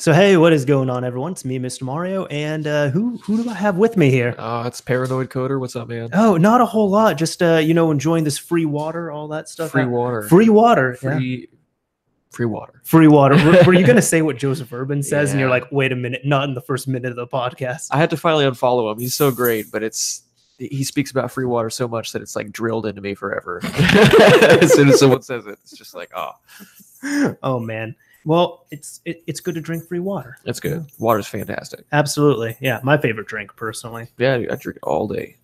So hey, what is going on, everyone? It's me, Mr. Mario, and who do I have with me here? It's Paranoid Coder. What's up, man? Oh, not a whole lot. Just enjoying this free water, all that stuff. Free water. Free water. Free water. Free water. Were you gonna say what Joseph Urban says, and you're Yeah. like, wait a minute, not in the first minute of the podcast? I had to finally unfollow him. He's so great, but he speaks about free water so much that it's like drilled into me forever. As soon as someone says it, it's just like, oh. Oh man. Well, it's good to drink free water. That's good. Water's fantastic. Absolutely. Yeah, my favorite drink, personally. Yeah, I drink it all day.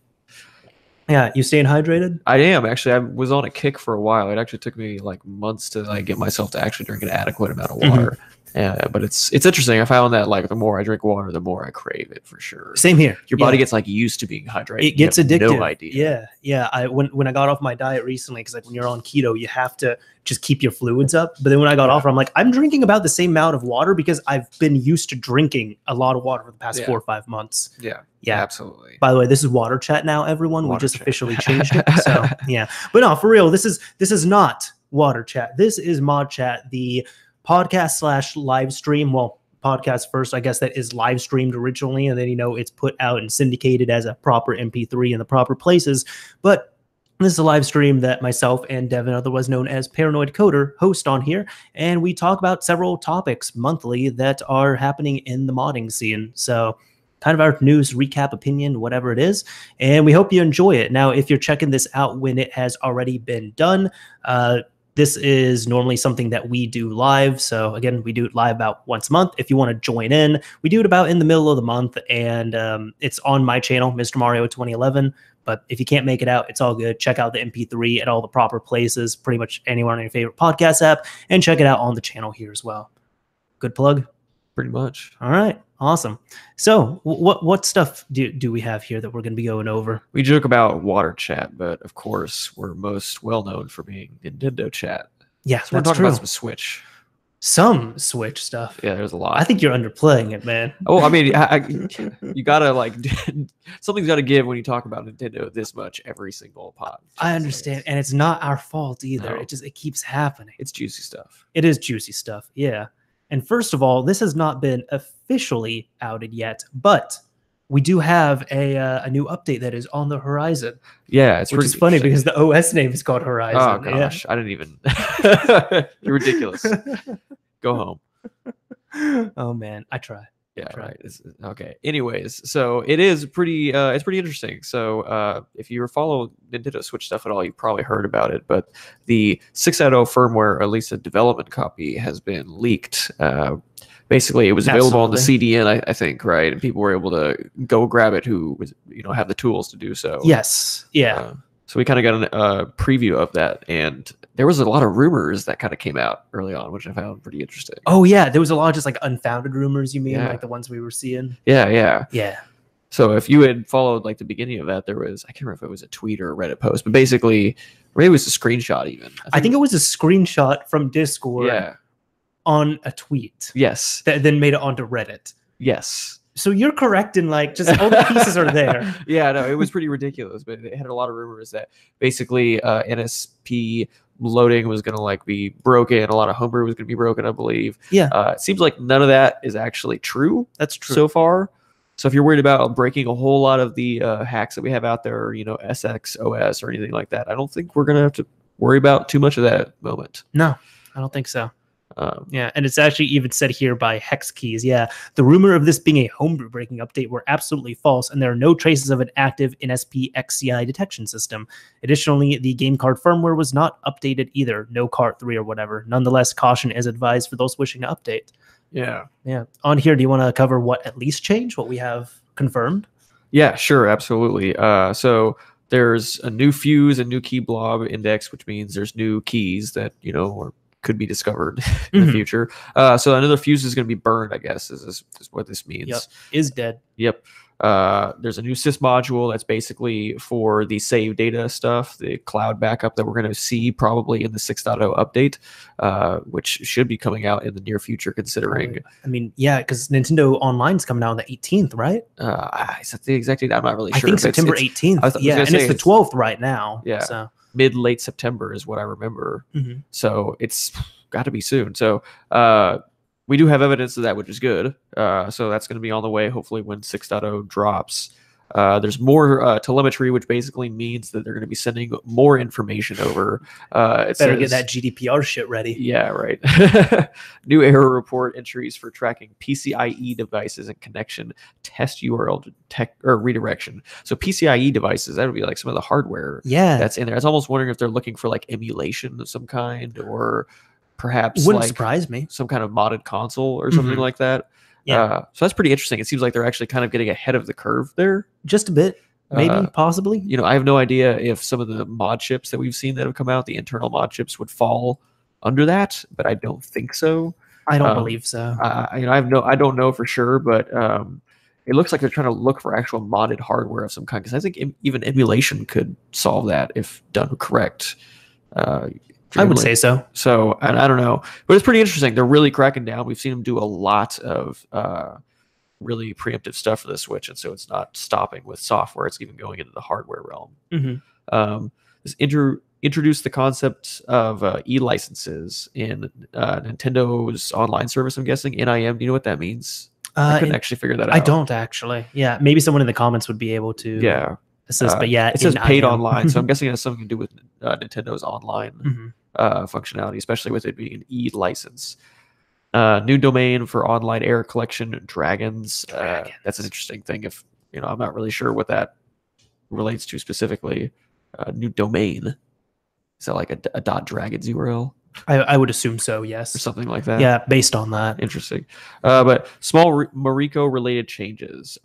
Yeah, you staying hydrated? I am actually. I was on a kick for a while. It actually took me like months to get myself to actually drink an adequate amount of water. But it's interesting. I found that like the more I drink water, the more I crave it, for sure. Same here. Your body gets like used to being hydrated. It gets addictive. No idea. Yeah. When I got off my diet recently, because like when you're on keto, you have to just keep your fluids up. But then when I got off, I'm like, I'm drinking about the same amount of water because I've been used to drinking a lot of water for the past 4 or 5 months. Yeah, absolutely. By the way, this is Water Chat now, everyone. We just Chat. officially changed it. So yeah, but no, for real, this is not Water Chat. This is ModChat, the podcast / live stream. Well, podcast first, I guess, that is live streamed originally, and then it's put out and syndicated as a proper MP3 in the proper places. But this is a live stream that myself and Devin, otherwise known as Paranoid Coder, host on here, and we talk about several topics monthly that are happening in the modding scene. So kind of our news recap, opinion, whatever it is, and we hope you enjoy it. Now, if you're checking this out when it has already been done, this is normally something that we do live. So again, we do it live about once a month. If you want to join in, we do it about in the middle of the month, and it's on my channel, Mr. Mario 2011. But if you can't make it out, it's all good. Check out the MP3 at all the proper places, pretty much anywhere on your favorite podcast app, and check it out on the channel here as well. Good plug? Pretty much. All right. Awesome. So what stuff do we have here that we're going to be going over? We joke about Water Chat, but of course, we're most well known for being Nintendo Chat. Yeah, so we're talking about some Switch. Some Switch stuff. Yeah, there's a lot. I think you're underplaying it, man. Oh, I mean, you gotta like something's got to give when you talk about Nintendo this much every single pod. I understand, and it's not our fault either. No. It keeps happening. It's juicy stuff. It is juicy stuff. Yeah. And first of all, this has not been officially outed yet, but we do have a new update that is on the horizon. Yeah, which is funny because the OS name is called Horizon. Oh gosh, I didn't even. You're ridiculous. Go home. Oh man, I try. Yeah, right. Okay. Anyways, so it is pretty. It's pretty interesting. So if you follow Nintendo Switch stuff at all, you probably heard about it. But the 6.0 firmware, or at least a development copy, has been leaked. Basically, it was available on the CDN, I think, right? And people were able to go grab it who was, have the tools to do so. Yes. Yeah. So we kind of got a preview of that, and there was a lot of rumors that kind of came out early on, which I found pretty interesting. Oh yeah, there was a lot of just like unfounded rumors. You mean like the ones we were seeing? Yeah. So if you had followed like the beginning of that, there was, I can't remember if it was a tweet or a Reddit post, but basically, maybe it was a screenshot even. I think it was a screenshot from Discord. Yeah. On a tweet. Yes. That then made it onto Reddit. Yes. So you're correct in like just all the pieces are there. Yeah, no, it was pretty ridiculous, but it had a lot of rumors that basically NSP loading was going to like be broken. A lot of homebrew was going to be broken, I believe. Yeah. It seems like none of that is actually true. That's true so far. So if you're worried about breaking a whole lot of the hacks that we have out there, SXOS or anything like that, I don't think we're going to have to worry about too much of that at the moment. No, I don't think so. Yeah, and it's actually even said here by Hex Keys. Yeah, the rumor of this being a homebrew breaking update were absolutely false, and there are no traces of an active NSP XCI detection system. Additionally, the game card firmware was not updated either, no cart 3 or whatever. Nonetheless, caution is advised for those wishing to update. Yeah. On here, do you want to cover what at least changed, what we have confirmed? Yeah, sure, absolutely. So there's a new fuse, a new key blob index, which means there's new keys that could be discovered in the future. So another fuse is going to be burned, I guess, is what this means. Yep. Is dead. Yep. There's a new sys module that's basically for the save data stuff, the cloud backup that we're going to see probably in the 6.0 update, which should be coming out in the near future, considering. I mean, yeah, because Nintendo Online's coming out on the 18th, right? Is that the exact date? I'm not really sure. I think September 18th. Yeah, and it's the 12th right now. Yeah. So. Mid-late September is what I remember. So it's got to be soon. So we do have evidence of that, which is good. So that's going to be on the way, hopefully, when 6.0 drops. There's more telemetry, which basically means that they're going to be sending more information over. Better get that GDPR shit ready. Yeah, right. New error report entries for tracking PCIe devices and connection test URL or redirection. So PCIe devices, that would be like some of the hardware that's in there. I was almost wondering if they're looking for like emulation of some kind, or perhaps wouldn't like surprise me, some kind of modded console or something like that. So that's pretty interesting. It seems like they're actually kind of getting ahead of the curve there. Just a bit, maybe, possibly. You know, I have no idea if some of the mod chips that we've seen that have come out, the internal mod chips, would fall under that, but I don't think so. I don't believe so. I don't know for sure, but it looks like they're trying to look for actual modded hardware of some kind, because I think even emulation could solve that if done correct. I would say so. So I don't know, but it's pretty interesting. They're really cracking down. We've seen them do a lot of really preemptive stuff for the Switch, and so it's not stopping with software. It's even going into the hardware realm. This introduced the concept of e-licenses in Nintendo's online service. I'm guessing NIM. Do you know what that means? I couldn't actually figure that out. I don't actually. Yeah, maybe someone in the comments would be able to. Assist, but yeah, it says paid online, so I'm guessing it has something to do with Nintendo's online functionality, especially with it being an e-license. New domain for online air collection, dragons. That's an interesting thing. If I'm not really sure what that relates to specifically. New domain. Is that like a .dragons URL? I would assume so, yes. Or something like that. Yeah, based on that. Interesting. But small Mariko related changes.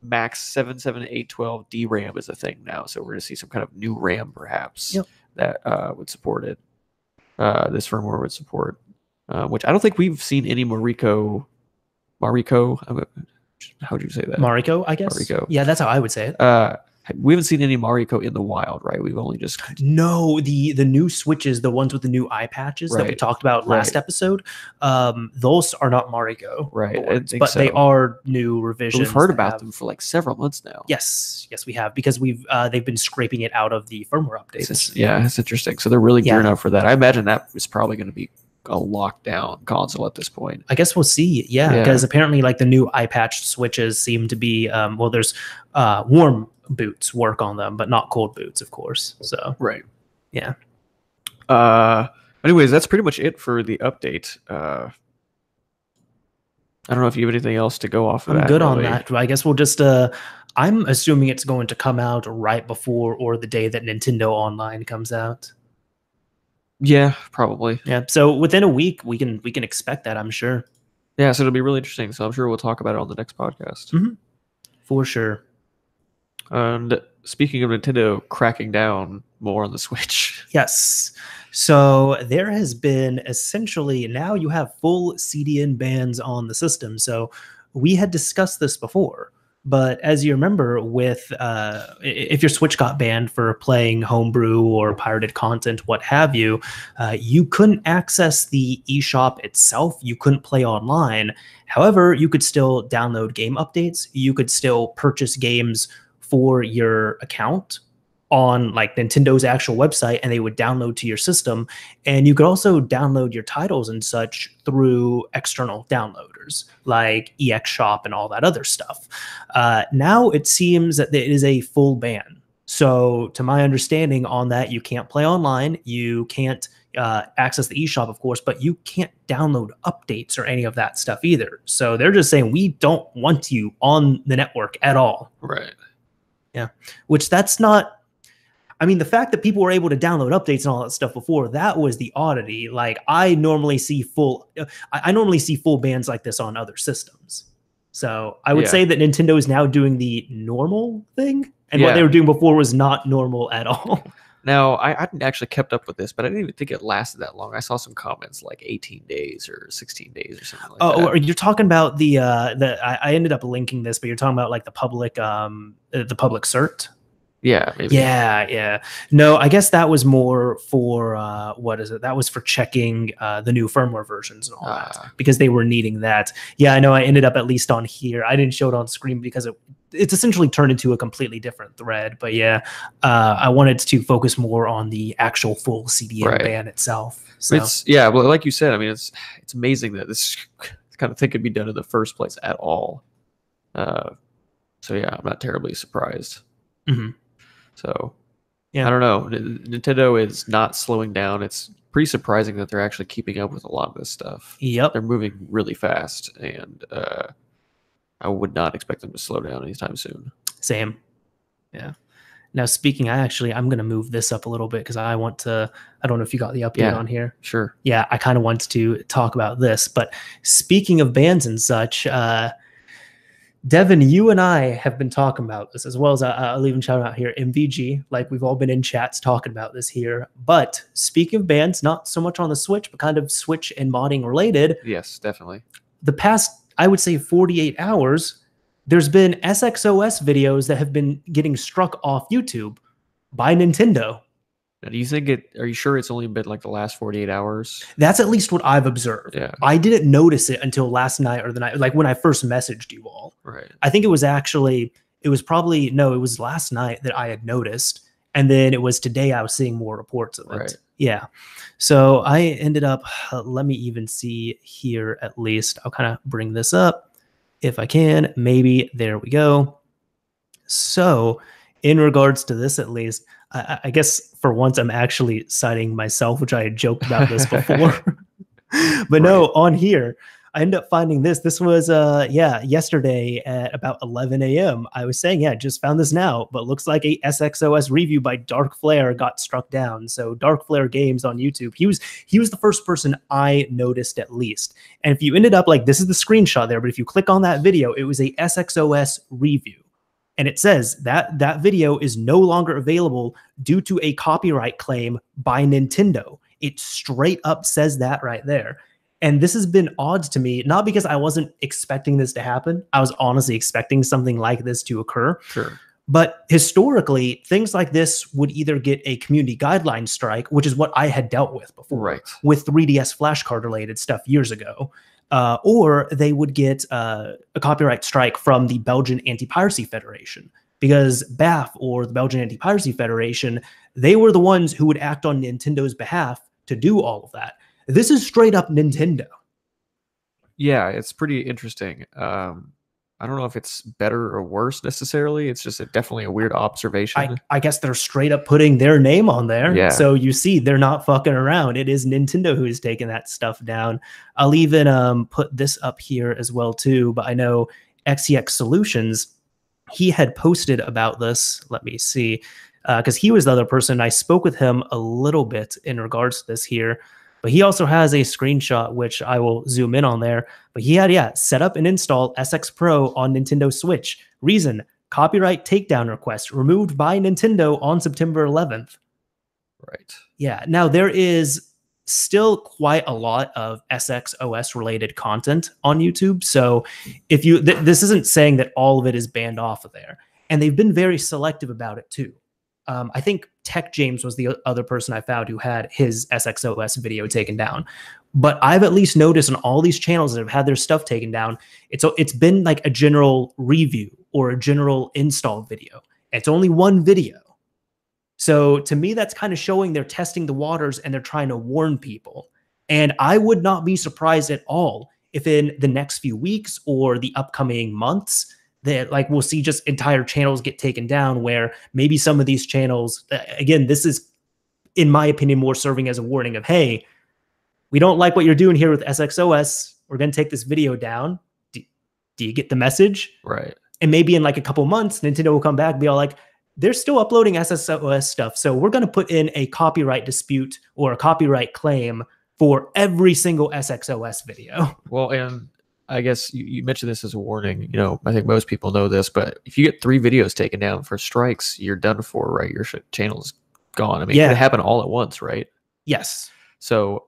Max 77812 DRAM is a thing now, so we're going to see some kind of new RAM perhaps that would support it. This firmware would support, which I don't think we've seen any Mariko. How would you say that? Mariko, I guess. Mariko. Yeah, that's how I would say it. We haven't seen any Mariko in the wild, right? We've only just the new Switches, the ones with the new eye patches that we talked about last episode. Those are not Mariko, right? But they are new revisions. But we've heard about them for like several months now. Yes, we have, because they've been scraping it out of the firmware updates. It's interesting. So they're really gearing up for that. I imagine that is probably going to be a lockdown console at this point. I guess we'll see. Yeah, because apparently, like, the new eye patch Switches seem to be there's warm boots work on them, but not cold boots, of course. So anyways, that's pretty much it for the update. I don't know if you have anything else to go off of. I'm good on that. I guess we'll just I'm assuming it's going to come out right before or the day that Nintendo Online comes out. Yeah, probably. Yeah, so within a week we can expect that, I'm sure. Yeah, so it'll be really interesting. So I'm sure we'll talk about it on the next podcast. For sure. And speaking of Nintendo cracking down more on the Switch. Yes. So there has been essentially, now you have full CDN bans on the system. So we had discussed this before, but as you remember, with if your Switch got banned for playing homebrew or pirated content, what have you, you couldn't access the eShop itself. You couldn't play online. However, you could still download game updates. You could still purchase games for your account on like Nintendo's actual website, and they would download to your system. And you could also download your titles and such through external downloaders like EX Shop and all that other stuff. Now it seems that it is a full ban. So to my understanding on that, you can't play online, you can't access the eShop, of course, but you can't download updates or any of that stuff either. So they're just saying, we don't want you on the network at all. Right. Yeah, which that's not, I mean, the fact that people were able to download updates and all that stuff before, that was the oddity. Like, I normally see full bans like this on other systems. So I would say that Nintendo is now doing the normal thing, and what they were doing before was not normal at all. Now, I hadn't actually kept up with this, but I didn't even think it lasted that long. I saw some comments like 18 days or 16 days or something like that. Oh, you're talking about I ended up linking this, but you're talking about like the public cert? Yeah, maybe. Yeah. No, I guess that was more for what is it? That was for checking the new firmware versions and all that, because they were needing that. Yeah, I know. I ended up at least on here. I didn't show it on screen because it's essentially turned into a completely different thread. But yeah, I wanted to focus more on the actual full CDN ban itself. So well, like you said, I mean, it's amazing that this kind of thing could be done in the first place at all. So yeah, I'm not terribly surprised. So yeah, I don't know. Nintendo is not slowing down. It's pretty surprising that they're actually keeping up with a lot of this stuff. Yep, they're moving really fast, and I would not expect them to slow down anytime soon. Same. Yeah. Now, speaking, I'm going to move this up a little bit because I don't know if you got the update on here. Sure. Yeah, I kind of wanted to talk about this. But speaking of bans and such, Devin, you and I have been talking about this, as well as I'll even shout out here, MVG. Like, we've all been in chats talking about this here. But speaking of bans, not so much on the Switch, but kind of Switch and modding related. Yes, definitely. The past, I would say, 48 hours, there's been SXOS videos that have been getting struck off YouTube by Nintendo. Now, do you think are you sure it's only been like the last 48 hours? That's at least what I've observed. Yeah. I didn't notice it until last night or the night, like when I first messaged you all. Right. I think it was last night that I had noticed. And then it was today I was seeing more reports of it. Right. Yeah. So I ended up, let me even see here at least. I'll kind of bring this up if I can. Maybe there we go. So in regards to this, at least, I guess for once I'm actually citing myself, which I had joked about this before. But no, on here, I ended up finding this. This was, yesterday at about 11 a.m. I was saying, just found this now, but looks like a SXOS review by Dark Flare got struck down. So Dark Flare Games on YouTube. He was the first person I noticed, at least. And if you ended up like, this is the screenshot there, but if you click on that video, it was a SXOS review. And it says that video is no longer available due to a copyright claim by Nintendo. It straight up says that right there. And this has been odd to me, not because I wasn't expecting this to happen. I was honestly expecting something like this to occur. Sure. But historically, things like this would either get a community guideline strike, which is what I had dealt with before, right, with 3DS flashcard related stuff years ago. Or they would get a copyright strike from the Belgian Anti-Piracy Federation, because BAF, or the Belgian Anti-Piracy Federation, they were the ones who would act on Nintendo's behalf to do all of that. This is straight up Nintendo. Yeah, it's pretty interesting. I don't know if it's better or worse necessarily. It's just definitely a weird observation. I guess they're straight up putting their name on there. Yeah. So you see, they're not fucking around. It is Nintendo who's taking that stuff down. I'll even put this up here as well too. But I know XEX Solutions, he had posted about this. Let me see. Because he was the other person. I spoke with him a little bit in regards to this here. But he also has a screenshot, which I will zoom in on there. But he had, set up and install SX Pro on Nintendo Switch. Reason, copyright takedown request removed by Nintendo on September 11th. Right. Yeah. Now, there is still quite a lot of SXOS related content on YouTube. So if you, this isn't saying that all of it is banned off of there. And they've been very selective about it too. I think Tech James was the other person I found who had his SXOS video taken down. But I've at least noticed on all these channels that have had their stuff taken down, it's been like a general review or a general install video. It's only one video. So to me, that's kind of showing they're testing the waters and they're trying to warn people. And I would not be surprised at all if in the next few weeks or the upcoming months, that like we'll see just entire channels get taken down, where maybe some of these channels, again, this is, in my opinion, more serving as a warning of, hey, we don't like what you're doing here with SXOS. We're going to take this video down. Do you get the message? Right. And maybe in like a couple months, Nintendo will come back and be all like, they're still uploading SXOS stuff. So we're going to put in a copyright dispute or a copyright claim for every single SXOS video. Well, and I guess you mentioned this as a warning. You know, I think most people know this, but if you get 3 videos taken down for strikes, you're done for, right? Your channel's gone. I mean, it could happen all at once, right? Yes. So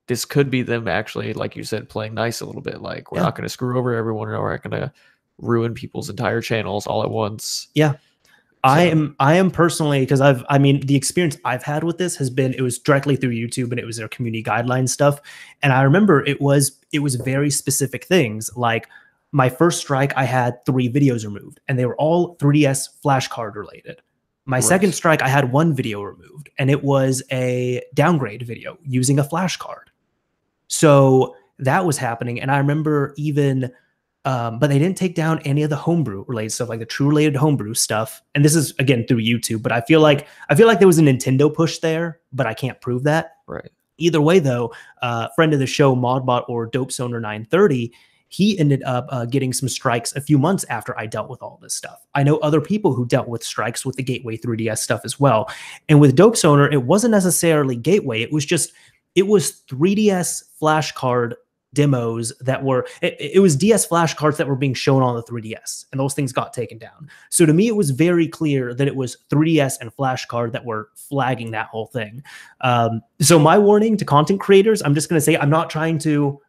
this could be them actually, like you said, playing nice a little bit. Like, we're not going to screw over everyone, and we're not going to ruin people's entire channels all at once. Yeah. So. I am personally, because the experience I've had with this has been, it was directly through YouTube and it was their community guidelines stuff. And I remember it was very specific things like my first strike, I had 3 videos removed, and they were all 3DS flashcard related. My second strike, I had 1 video removed, and it was a downgrade video using a flash card. So that was happening. And I remember even, but they didn't take down any of the homebrew related stuff, like the true related homebrew stuff. And this is again through YouTube, but I feel like there was a Nintendo push there, but I can't prove that. Right. Either way, though, friend of the show, Modbot or Dopesoner 930, he ended up getting some strikes a few months after I dealt with all this stuff. I know other people who dealt with strikes with the Gateway 3DS stuff as well. And with Dopesoner, it wasn't necessarily Gateway. It was 3DS flashcard demos that were, it was DS flashcards that were being shown on the 3DS, and those things got taken down. So to me, it was very clear that it was 3DS and flashcard that were flagging that whole thing. So my warning to content creators, I'm just going to say, I'm not trying to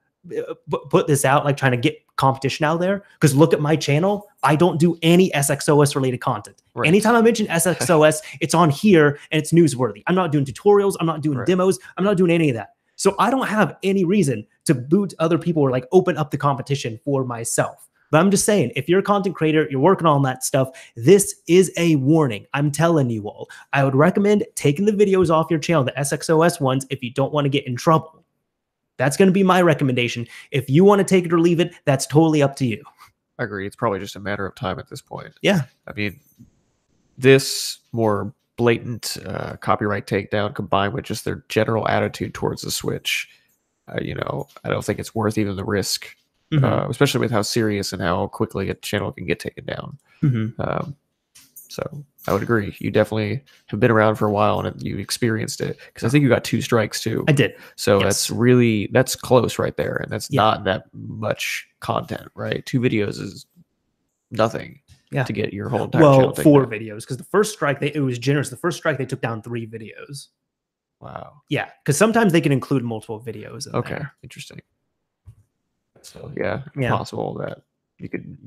put this out like trying to get competition out there, because look at my channel, I don't do any SXOS related content. Right. Anytime I mention SXOS, it's on here and it's newsworthy. I'm not doing tutorials, I'm not doing demos, I'm not doing any of that. So I don't have any reason to boot other people or like open up the competition for myself. But I'm just saying, if you're a content creator, you're working on that stuff, this is a warning. I'm telling you all, I would recommend taking the videos off your channel, the SXOS ones, if you don't want to get in trouble. That's going to be my recommendation. If you want to take it or leave it, that's totally up to you. I agree. It's probably just a matter of time at this point. Yeah. I mean, this more blatant copyright takedown combined with just their general attitude towards the Switch, I don't think it's worth even the risk, especially with how serious and how quickly a channel can get taken down. So I would agree. You definitely have been around for a while and you experienced it, because I think you got 2 strikes too. I did. So that's close right there. And that's not that much content, right? 2 videos is nothing to get your whole entire channel taken 4 down. videos, because the first strike, it was generous. The first strike, they took down 3 videos. Wow. Yeah, because sometimes they can include multiple videos. Okay, interesting. So yeah, possible that you could,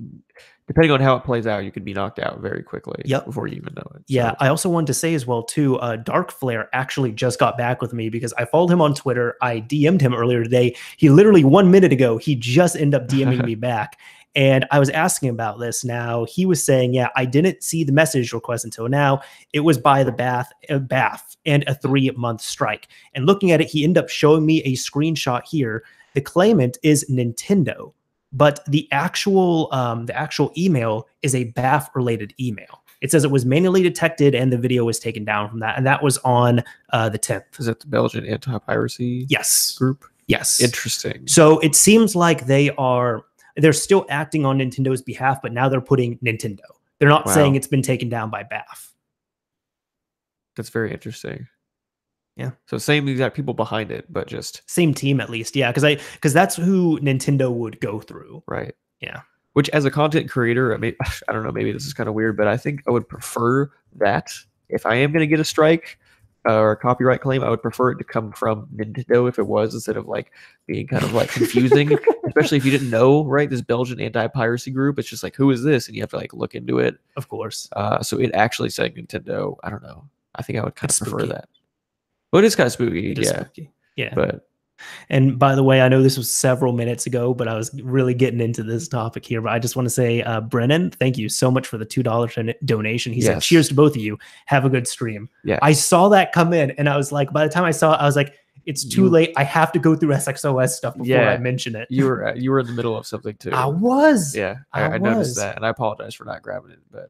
depending on how it plays out, you could be knocked out very quickly before you even know it. Yeah, I also wanted to say as well too, Dark Flare actually just got back with me, because I followed him on Twitter. I DM'd him earlier today. He literally 1 minute ago, he just ended up DMing me back. And I was asking about this. Now he was saying, yeah, I didn't see the message request until now. It was by the BAF and a 3-month strike. And looking at it, he ended up showing me a screenshot here. The claimant is Nintendo, but the actual email is a BAF related email. It says it was manually detected and the video was taken down from that. And that was on the 10th. Is that the Belgian anti-piracy group? Yes. Interesting. So it seems like they're still acting on Nintendo's behalf, but now they're putting Nintendo. They're not saying it's been taken down by BAF. That's very interesting. Yeah. So same exact people behind it, but just same team at least. Yeah, because that's who Nintendo would go through. Right. Yeah. Which, as a content creator, I mean, I don't know, maybe this is kind of weird, but I think I would prefer that if I am going to get a strike or a copyright claim, I would prefer it to come from Nintendo if it was, instead of like being kind of like confusing, especially if you didn't know, right? This Belgian anti-piracy group, it's just like, who is this? And you have to like look into it. Of course. So it actually saying Nintendo, I don't know. I think I would kind of prefer that. Well, it is kind of spooky. Spooky. Yeah. But and by the way, I know this was several minutes ago, but I was really getting into this topic here. But I just want to say, Brennan, thank you so much for the $2 donation. He said, cheers to both of you. Have a good stream. Yeah. I saw that come in and I was like, by the time I saw it, I was like, it's too late. I have to go through SXOS stuff before I mention it. You were in the middle of something too. I was. Yeah. I noticed that. And I apologize for not grabbing it. But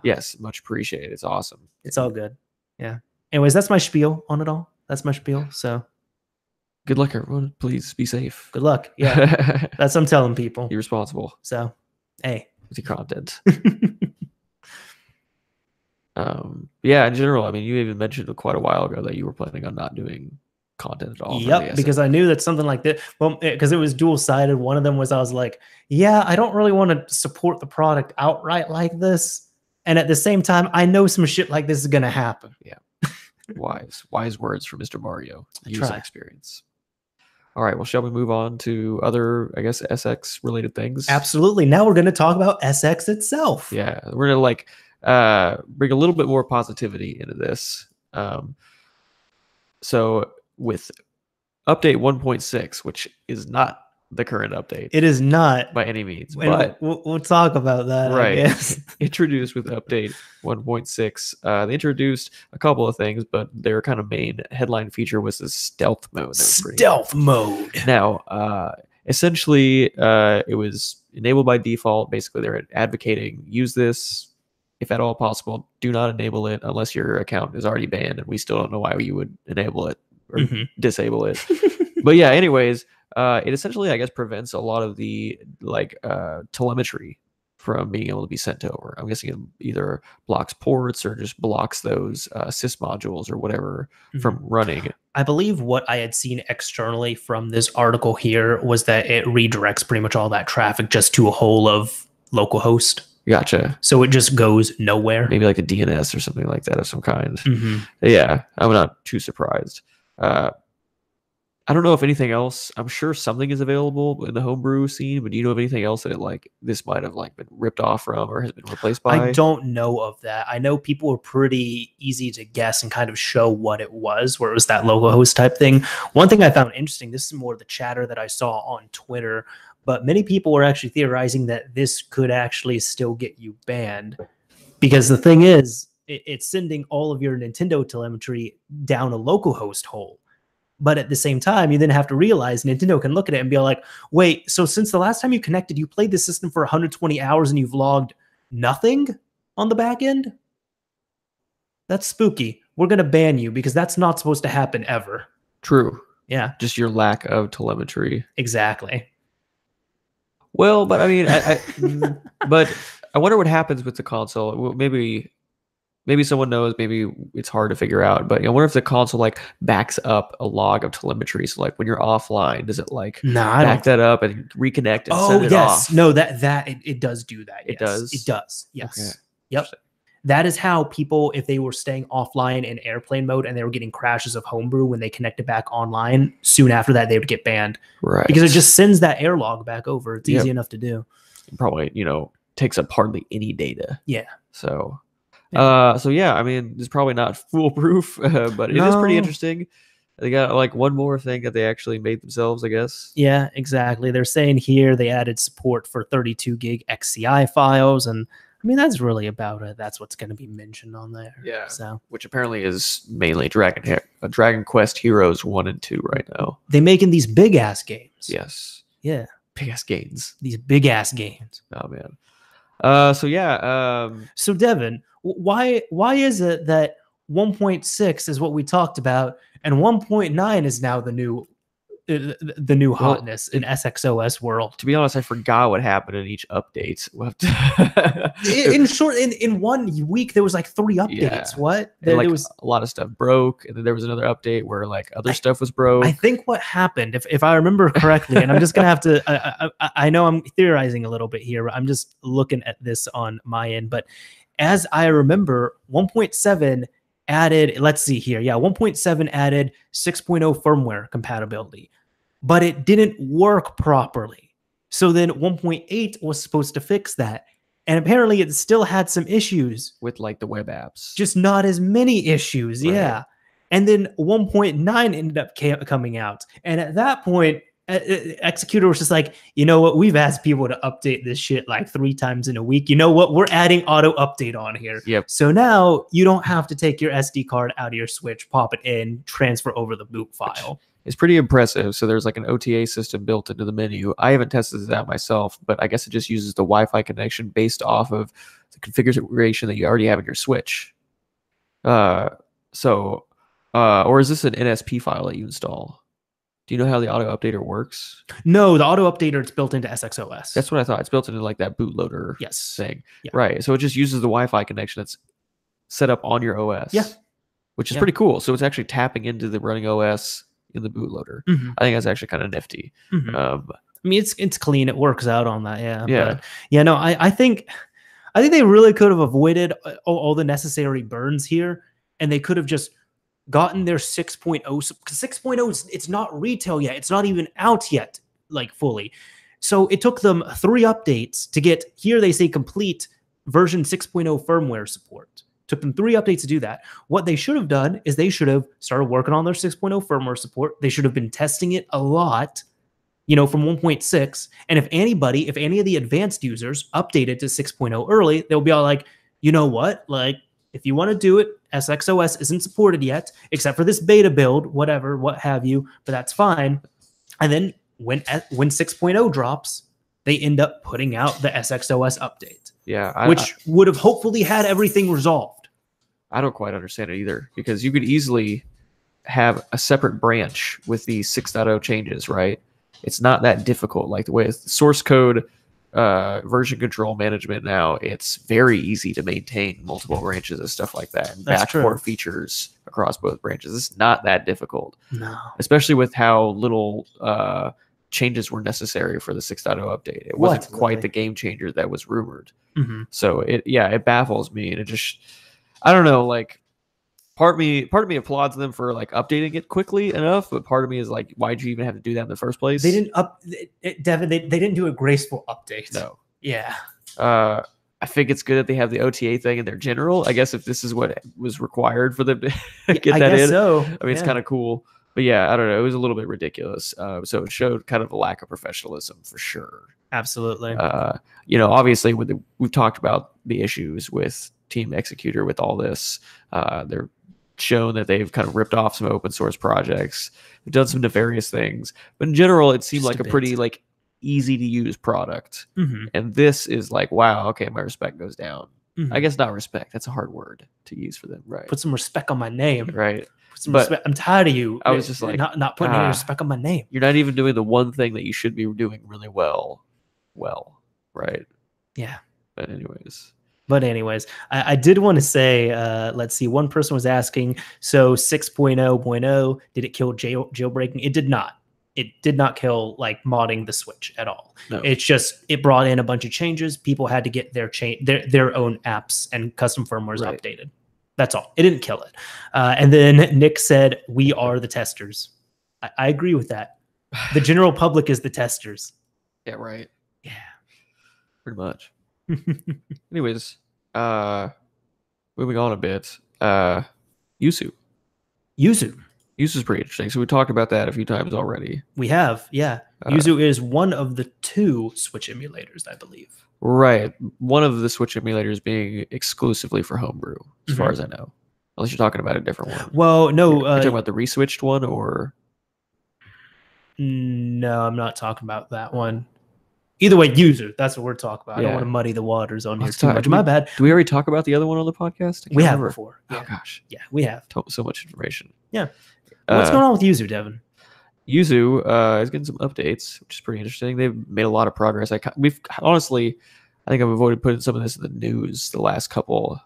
yes, much appreciated. It's awesome. It's all good. Yeah. Anyways, that's my spiel on it all. That's my spiel. So good luck, everyone. Please be safe. Good luck. Yeah. That's what I'm telling people. Be responsible. So, hey. With your content. Yeah, in general, I mean, you even mentioned quite a while ago that you were planning on not doing content at all. Yep, because I knew that something like that, well, because it was dual-sided. One of them was I was like, yeah, I don't really want to support the product outright like this. And at the same time, I know some shit like this is going to happen. Yeah. Wise words from Mr. Mario. User experience. All right. Well, shall we move on to other, I guess, SX related things? Absolutely. Now we're going to talk about SX itself. Yeah, we're going to like bring a little bit more positivity into this. So with update 1.6, which is not the current update. It is not by any means, and but we'll talk about that. right. I guess. Introduced with update 1.6. They introduced a couple of things, but their kind of main headline feature was this stealth mode. Stealth mode. Now, essentially, it was enabled by default. Basically, they're advocating use this if at all possible. Do not enable it unless your account is already banned, and we still don't know why you would enable it or disable it. But yeah, anyways, it essentially, I guess, prevents a lot of the telemetry from being able to be sent over. I'm guessing it either blocks ports or just blocks those sys modules or whatever from running. I believe what I had seen externally from this article here was that it redirects pretty much all that traffic just to a whole of localhost. Gotcha. So it just goes nowhere. Maybe like a DNS or something like that of some kind. Yeah, I'm not too surprised. I don't know if anything else. I'm sure something is available in the homebrew scene, but do you know of anything else that this might have been ripped off from or has been replaced by? I don't know of that. I know people were pretty easy to guess and kind of show what it was, where it was that localhost type thing. One thing I found interesting, this is more the chatter that I saw on Twitter, but many people were actually theorizing that this could actually still get you banned, because the thing is, it's sending all of your Nintendo telemetry down a localhost hole. But at the same time, you then have to realize Nintendo can look at it and be like, wait, so since the last time you connected, you played the system for 120 hours and you've logged nothing on the back end? That's spooky. We're going to ban you because that's not supposed to happen ever. True. Yeah. Just your lack of telemetry. Exactly. Well, but I mean, but I wonder what happens with the console. Well, maybe someone knows, maybe it's hard to figure out, but I wonder if the console backs up a log of telemetry. So when you're offline, does it back that up and reconnect and send it off? No, it does do that. It does? It does. Yes. Okay. Yep. That is how people, if they were staying offline in airplane mode and they were getting crashes of homebrew when they connected back online, soon after that, they would get banned. Right. Because it just sends that air log back over. It's easy enough to do. It probably, takes up hardly any data. Yeah. So yeah, I mean, it's probably not foolproof, but it is pretty interesting. They got one more thing that they actually made themselves, I guess. Yeah, exactly. They're saying here they added support for 32 gig XCI files, and I mean that's really about it. That's what's going to be mentioned on there. Yeah. So, which apparently is mainly Dragon Quest Heroes 1 and 2 right now. They making these big ass games. Yes. Yeah. Big ass games. These big ass games. Oh man. So yeah. So Devin, why is it that 1.6 is what we talked about and 1.9 is now the new hotness in SXOS world? To be honest, I forgot what happened in each update. In short, in 1 week there was 3 updates. Yeah. What? There was a lot of stuff broke, and then there was another update where other stuff was broke. I think what happened, if I remember correctly, and I'm just gonna have to. I know I'm theorizing a little bit here, but I'm just looking at this on my end. But as I remember, 1.7 added, let's see here. Yeah, 1.7 added 6.0 firmware compatibility, but it didn't work properly. So then 1.8 was supposed to fix that. And apparently it still had some issues. With the web apps. Just not as many issues, right. Yeah. And then 1.9 ended up coming out. And at that point, Executor was just like, you know what? We've asked people to update this shit 3 times in a week. You know what? We're adding auto update on here. Yep. So now you don't have to take your SD card out of your Switch, pop it in, transfer over the boot file. It's pretty impressive. So there's an OTA system built into the menu. I haven't tested that myself, but I guess it just uses the Wi-Fi connection based off of the configuration that you already have in your Switch. Or is this an NSP file that you install? Do you know how the auto updater works? No, the auto updater, it's built into SXOS. That's what I thought. It's built into that bootloader thing. Yeah. Right. So it just uses the Wi-Fi connection that's set up on your OS. Yeah. Which is pretty cool. So it's actually tapping into the running OS in the bootloader. Mm-hmm. I think that's actually kind of nifty. Mm-hmm. I mean, it's clean. It works out on that. Yeah. Yeah. But yeah, no, I think they really could have avoided all the necessary burns here, and they could have just gotten their 6.0. 6.0, it's not retail yet. It's not even out yet, fully. So it took them 3 updates to get, here they say complete version 6.0 firmware support. Took them 3 updates to do that. What they should have done is they should have started working on their 6.0 firmware support. They should have been testing it a lot, from 1.6. And if any of the advanced users updated to 6.0 early, they'll be all like, you know what? Like, if you want to do it, SXOS isn't supported yet, except for this beta build, whatever, what have you, but that's fine. And then when 6.0 drops, they end up putting out the SXOS update. Yeah. Which would have hopefully had everything resolved. I don't quite understand it either, because you could easily have a separate branch with these 6.0 changes, right? It's not that difficult. Like the way source code, version control management now, it's very easy to maintain multiple branches and stuff like that, and backport features across both branches. It's not that difficult. No. Especially with how little changes were necessary for the 6.0 update. It wasn't quite the game changer that was rumored. Mm-hmm. So it baffles me, and it just, I don't know, like, part of me applauds them for like updating it quickly enough, but part of me is like, why'd you even have to do that in the first place? They didn't Devin, they didn't do a graceful update. No. Yeah. I think it's good that they have the OTA thing in their general. I guess if this is what was required for them to get that in, so. I mean, it's kind of cool. But yeah, I don't know. It was a little bit ridiculous. So it showed kind of a lack of professionalism for sure. Absolutely. Obviously, we've talked about the issues with Team Executor with all this. They're shown that they've kind of ripped off some open source projects. They've done some nefarious things, but in general, it seemed like a pretty like easy to use product. Mm-hmm. And this is like, wow, okay, my respect goes down. Mm-hmm. I guess not respect. That's a hard word to use for them, right? Put some respect on my name, right? Respect. I'm tired of you. I was just like, not putting any respect on my name. You're not even doing the one thing that you should be doing really well, right? Yeah. But anyways, I did want to say, let's see, one person was asking, so 6.0.0, did it kill jailbreaking? It did not. It did not kill like modding the Switch at all. No. It's just, it brought in a bunch of changes. People had to get their own apps and custom firmwares updated. That's all. It didn't kill it. And then Nick said, we are the testers. I agree with that. The general public is the testers. Yeah, right. Yeah. Pretty much. Anyways, moving on a bit. Yuzu. Yuzu's pretty interesting. So we talked about that a few times already. We have, yeah. Yuzu is one of the 2 Switch emulators, I believe. Right. One of the Switch emulators being exclusively for homebrew, as far as I know. Unless you're talking about a different one. Well, no. You're talking about the reswitched one, or? No, I'm not talking about that one. Either way, Yuzu. That's what we're talking about. I don't want to muddy the waters on here too much. My bad. Do we already talk about the other one on the podcast? We have before. Yeah. Oh, gosh. Yeah, we have. So much information. Yeah. What's going on with Yuzu, Devin? Yuzu is getting some updates, which is pretty interesting. They've made a lot of progress. We've honestly, I think I've avoided putting some of this in the news the last couple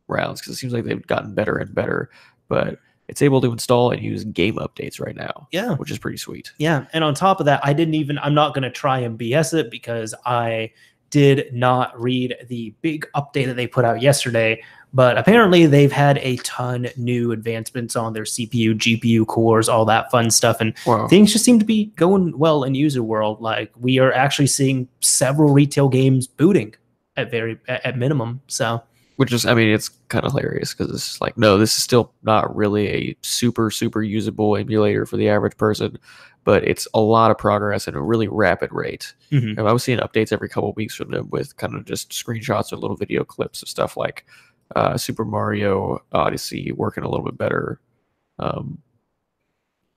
rounds, because it seems like they've gotten better and better. But it's able to install and use game updates right now. Yeah. Which is pretty sweet. Yeah. And on top of that, I'm not going to try and BS it, because I did not read the big update that they put out yesterday, but apparently they've had a ton new advancements on their CPU, GPU cores, all that fun stuff. And things just seem to be going well in user world. Like, we are actually seeing several retail games booting at minimum. So, which is, I mean, it's kind of hilarious, because it's like, no, this is still not really a super usable emulator for the average person, but it's a lot of progress at a really rapid rate. And I was seeing updates every couple of weeks from them with kind of just screenshots or little video clips of stuff like Super Mario Odyssey working a little bit better. On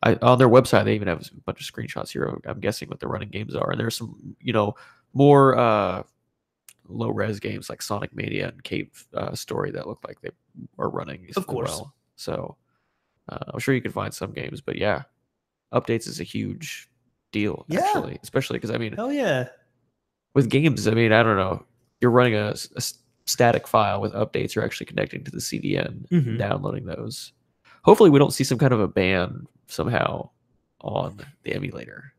their website, they even have a bunch of screenshots here, I'm guessing, what the running games are. And there's some, more low-res games like Sonic Mania and Cave Story that look like they are running of course. Well. So I'm sure you can find some games, but yeah, updates is a huge deal, actually, especially because, I mean, hell yeah, with games, I mean, I don't know, you're running a static file with updates, you're actually connecting to the CDN and downloading those. Hopefully we don't see some kind of a ban somehow on the emulator.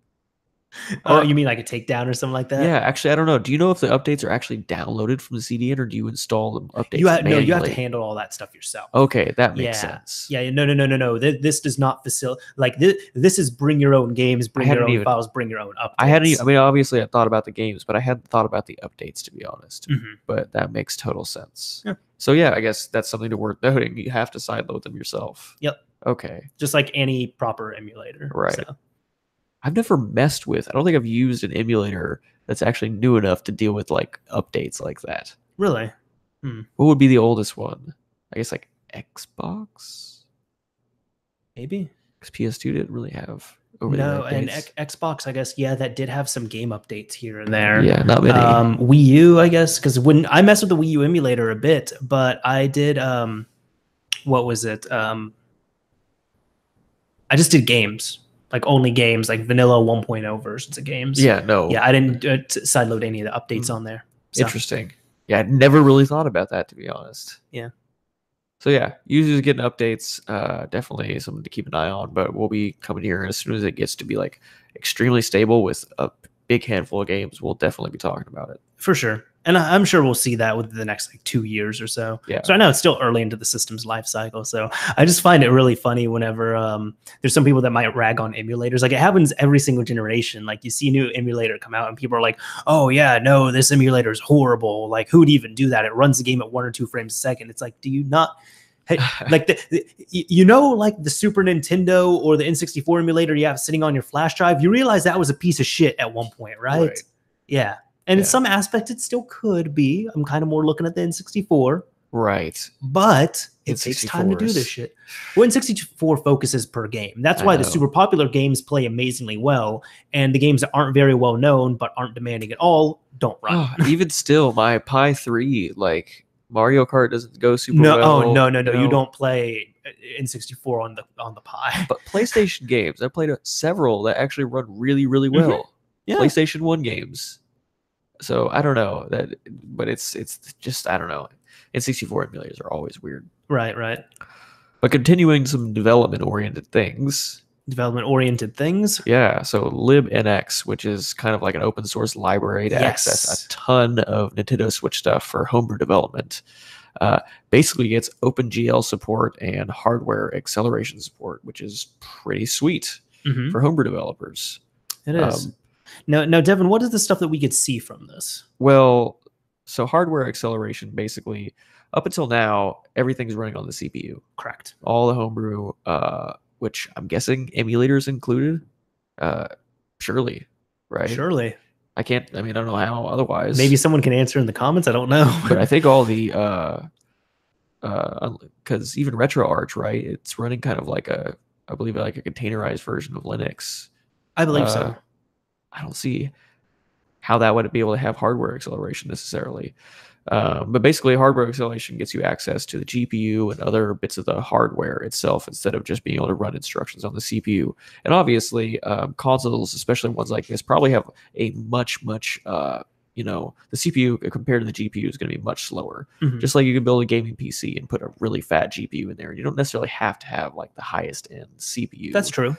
Or you mean like a takedown or something like that? Yeah, actually, I don't know. Do you know if the updates are actually downloaded from the CDN, or do you install them updates? You have to handle all that stuff yourself. Okay, that makes sense. Yeah, no. This does not facilitate. Like, this is bring your own games, bring your own files, bring your own updates. I mean, obviously, I thought about the games, but I hadn't thought about the updates, to be honest. But that makes total sense. Yeah. So yeah, I guess that's something worth noting. You have to sideload them yourself. Yep. Okay. Just like any proper emulator. Right. So. I've never messed with. I don't think I've used an emulator that's actually new enough to deal with like updates like that. Really? What would be the oldest one? I guess like Xbox? Maybe. Because PS2 didn't really have No, and updates. Xbox, I guess, yeah, that did have some game updates here and there. Yeah, not many. Wii U, I guess, because when I messed with the Wii U emulator a bit, but I did what was it? I just did games, like only games, like vanilla 1.0 versions of games. Yeah, no. Yeah, I didn't sideload any of the updates on there. So. Interesting. Yeah, I never really thought about that, to be honest. Yeah. So yeah, users getting updates, definitely something to keep an eye on. But we'll be coming here as soon as it gets to be like extremely stable with a big handful of games. We'll definitely be talking about it for sure. And I'm sure we'll see that within the next like 2 years or so. Yeah. So I know it's still early into the system's life cycle. So I just find it really funny whenever there's some people that might rag on emulators. Like it happens every single generation. Like you see a new emulator come out and people are like, oh yeah, no, this emulator is horrible. Like who'd even do that? It runs the game at 1 or 2 frames a second. It's like, do you not like like the Super Nintendo or the N64 emulator you have sitting on your flash drive? You realize that was a piece of shit at one point, right? Yeah. And in some aspects, it still could be. I'm kind of more looking at the N64. Right. But it takes time to do this shit. Well, N64 focuses per game. That's why the super popular games play amazingly well. And the games that aren't very well known but aren't demanding at all don't run. Even still, my Pi 3, like Mario Kart doesn't go super well. Oh, no. You don't play N64 on the Pi. But PlayStation games, I played several that actually run really, really well. Yeah. PlayStation 1 games. So I don't know that, but it's just, I don't know. N64 emulators are always weird. Right. But continuing some development-oriented things. Yeah, so libnx, which is kind of like an open source library to access a ton of Nintendo Switch stuff for homebrew development. Basically gets OpenGL support and hardware acceleration support, which is pretty sweet for homebrew developers. It is. Now, Devin, what is the stuff that we could see from this? Well, so hardware acceleration, basically, up until now, everything's running on the CPU. Correct. All the homebrew, which I'm guessing emulators included. Surely, right? Surely. I don't know how otherwise. Maybe someone can answer in the comments. I don't know. But I think all the, because even RetroArch, right? It's running kind of like I believe like a containerized version of Linux. I believe so. I don't see how that would be able to have hardware acceleration necessarily. But basically, hardware acceleration gets you access to the GPU and other bits of the hardware itself instead of just being able to run instructions on the CPU. And obviously, consoles, especially ones like this, probably have a much, the CPU compared to the GPU is going to be much slower. Just like you can build a gaming PC and put a really fat GPU in there. You don't necessarily have to have like the highest end CPU. That's true.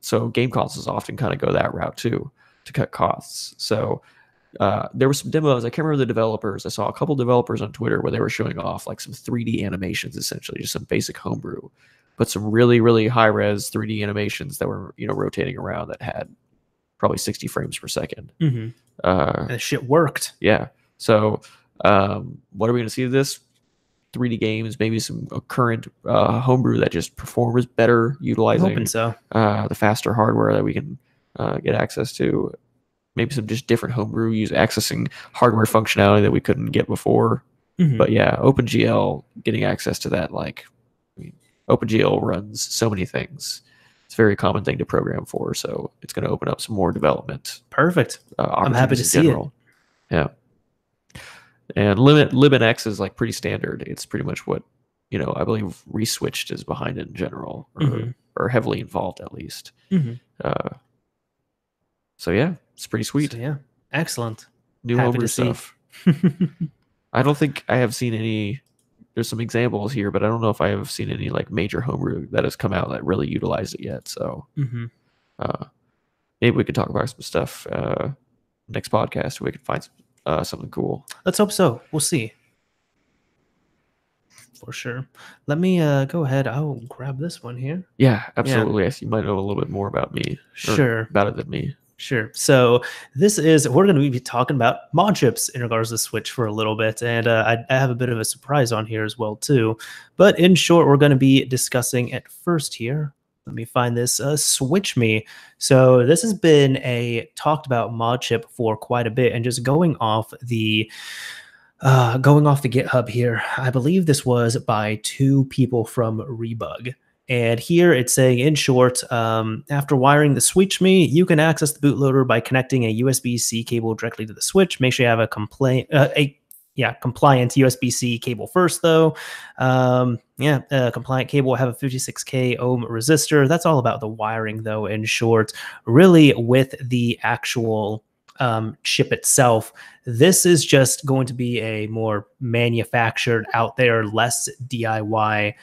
So game consoles often kind of go that route too to cut costs. So there were some demos. I can't remember the developers. I saw a couple developers on Twitter where they were showing off like some 3D animations, essentially just some basic homebrew, but some really, really high res 3D animations that were, rotating around that had probably 60 frames per second. And the shit worked. Yeah. So what are we going to see of this? 3D games, maybe some current homebrew that just performs better utilizing the faster hardware that we can get access to. Maybe some just different homebrew accessing hardware functionality that we couldn't get before. But yeah, OpenGL, getting access to that, OpenGL runs so many things. It's a very common thing to program for, so it's going to open up some more development. Perfect. I'm happy to see it. Yeah. And libnx is like pretty standard. It's pretty much what, I believe ReSwitched is behind it in general, or heavily involved at least. So yeah, it's pretty sweet. So, yeah, excellent. New homebrew stuff. I don't think I have seen any. There's some examples here, but I don't know if I have seen any like major homebrew that has come out that really utilized it yet. So maybe we could talk about some stuff next podcast. We could find something cool. Let's hope so. We'll see. For sure. Let me go ahead. I'll grab this one here. Yeah, absolutely. Yeah. You might know a little bit more about me. Sure. About it than me. Sure. So we're going to be talking about Modchips in regards to Switch for a little bit. And I have a bit of a surprise on here as well, too. But in short, we're going to be discussing at first here Let me find this SwitchME. So this has been a talked about mod chip for quite a bit, and just going off the GitHub here, I believe this was by 2 people from Rebug. And here it's saying, in short, after wiring the SwitchME, you can access the bootloader by connecting a USB-C cable directly to the switch. Make sure you have a compliant USB-C cable first, though. Compliant cable will have a 56K ohm resistor. That's all about the wiring, though, in short. Really, with the actual chip itself, this is just going to be a more manufactured, out there, less DIY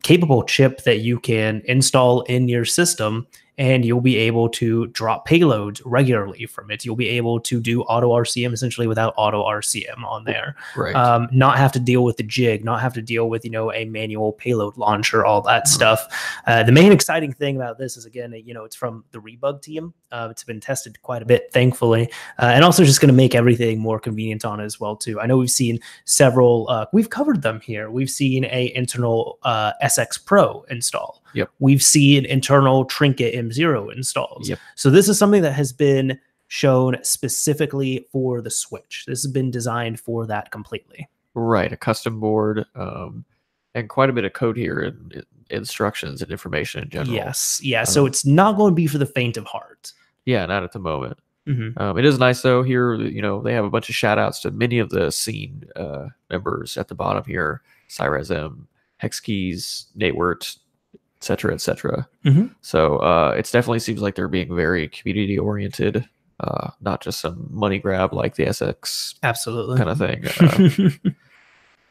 capable chip that you can install in your system, and you'll be able to drop payloads regularly from it. You'll be able to do auto RCM essentially without auto RCM on there. Right. Not have to deal with the jig, not have to deal with, a manual payload launcher, all that stuff. The main exciting thing about this is, again, it's from the Rebug team. It's been tested quite a bit, thankfully, and also just going to make everything more convenient on it as well, too. I know we've seen several, we've covered them here. We've seen a internal SX Pro install. Yep. We've seen internal Trinket M0 installs. Yep. So this is something that has been shown specifically for the Switch. This has been designed for that completely. Right, a custom board, and quite a bit of code here, and instructions and information in general. Yes, yeah. So it's not going to be for the faint of heart. Yeah, not at the moment. Mm-hmm. It is nice, though. Here, they have a bunch of shout outs to many of the scene members at the bottom here: Cyrez M, Hex Keys, Nate Wirt, etc., etc. Mm-hmm. So it definitely seems like they're being very community oriented, not just some money grab like the SX absolutely kind of thing.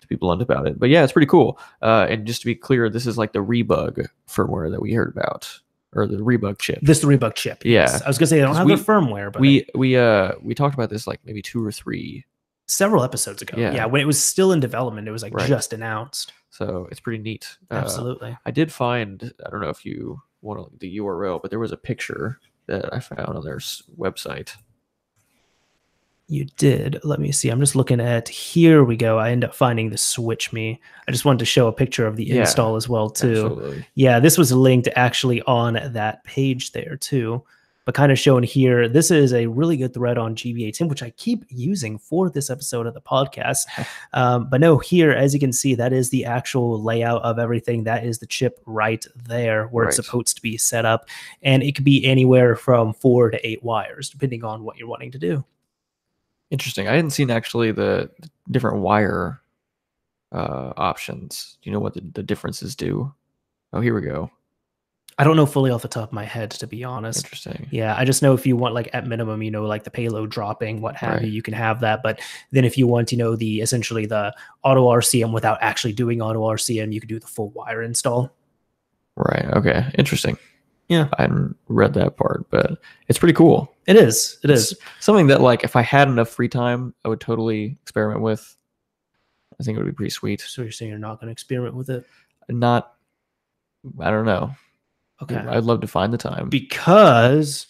To be blunt about it, but yeah, it's pretty cool. And just to be clear, this is like the Rebug firmware that we heard about, or the Rebug chip. This is the Rebug chip. Yeah, yes. I was gonna say they don't have the firmware, but we talked about this like maybe 2 or 3 several episodes ago. Yeah, when it was still in development, it was like just announced. So it's pretty neat. Absolutely. I did find, I don't know if you want the URL, but there was a picture that I found on their website. You did. Let me see. I'm just looking at, here we go. I end up finding the SwitchME. I just wanted to show a picture of the install as well, too. Absolutely. Yeah, this was linked actually on that page there, too. But kind of shown here, this is a really good thread on GBA10, which I keep using for this episode of the podcast. But no, here, as you can see, that is the actual layout of everything. That is the chip right there where it's supposed to be set up. And it could be anywhere from 4 to 8 wires, depending on what you're wanting to do. Interesting. I hadn't seen actually the different wire options. Do you know what the differences do? Oh, here we go. I don't know fully off the top of my head, to be honest. Interesting. Yeah, I just know if you want, like, at minimum, like the payload dropping, what have you, you can have that. But then if you want, the essentially the auto RCM without actually doing auto RCM, you can do the full wire install. Right. Okay. Interesting. Yeah. I hadn't read that part, but it's pretty cool. It is. It's something that, like, if I had enough free time, I would totally experiment with. I think it would be pretty sweet. So you're saying you're not going to experiment with it? I don't know. Okay. I'd love to find the time. Because